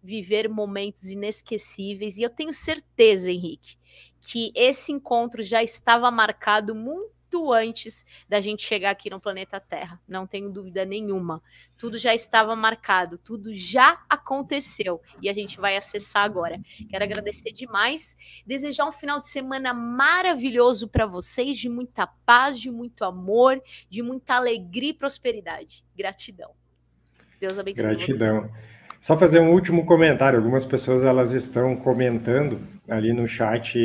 viver momentos inesquecíveis. E eu tenho certeza, Henrique, que esse encontro já estava marcado muito antes da gente chegar aqui no planeta Terra, não tenho dúvida nenhuma. Tudo já estava marcado, tudo já aconteceu e a gente vai acessar agora. Quero agradecer demais, desejar um final de semana maravilhoso para vocês, de muita paz, de muito amor, de muita alegria e prosperidade. Gratidão. Deus abençoe. Gratidão. Só fazer um último comentário. Algumas pessoas elas estão comentando ali no chat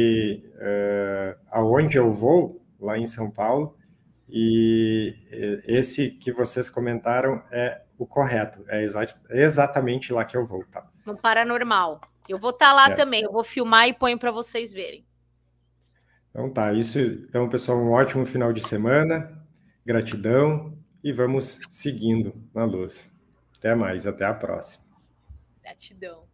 aonde eu vou, lá em São Paulo, e esse que vocês comentaram é o correto, é exatamente lá que eu vou, tá? No Paranormal. Eu vou estar lá também, eu vou filmar e ponho para vocês verem. Então tá, isso. Então, pessoal, um ótimo final de semana, gratidão e vamos seguindo na luz. Até mais, até a próxima. Gratidão.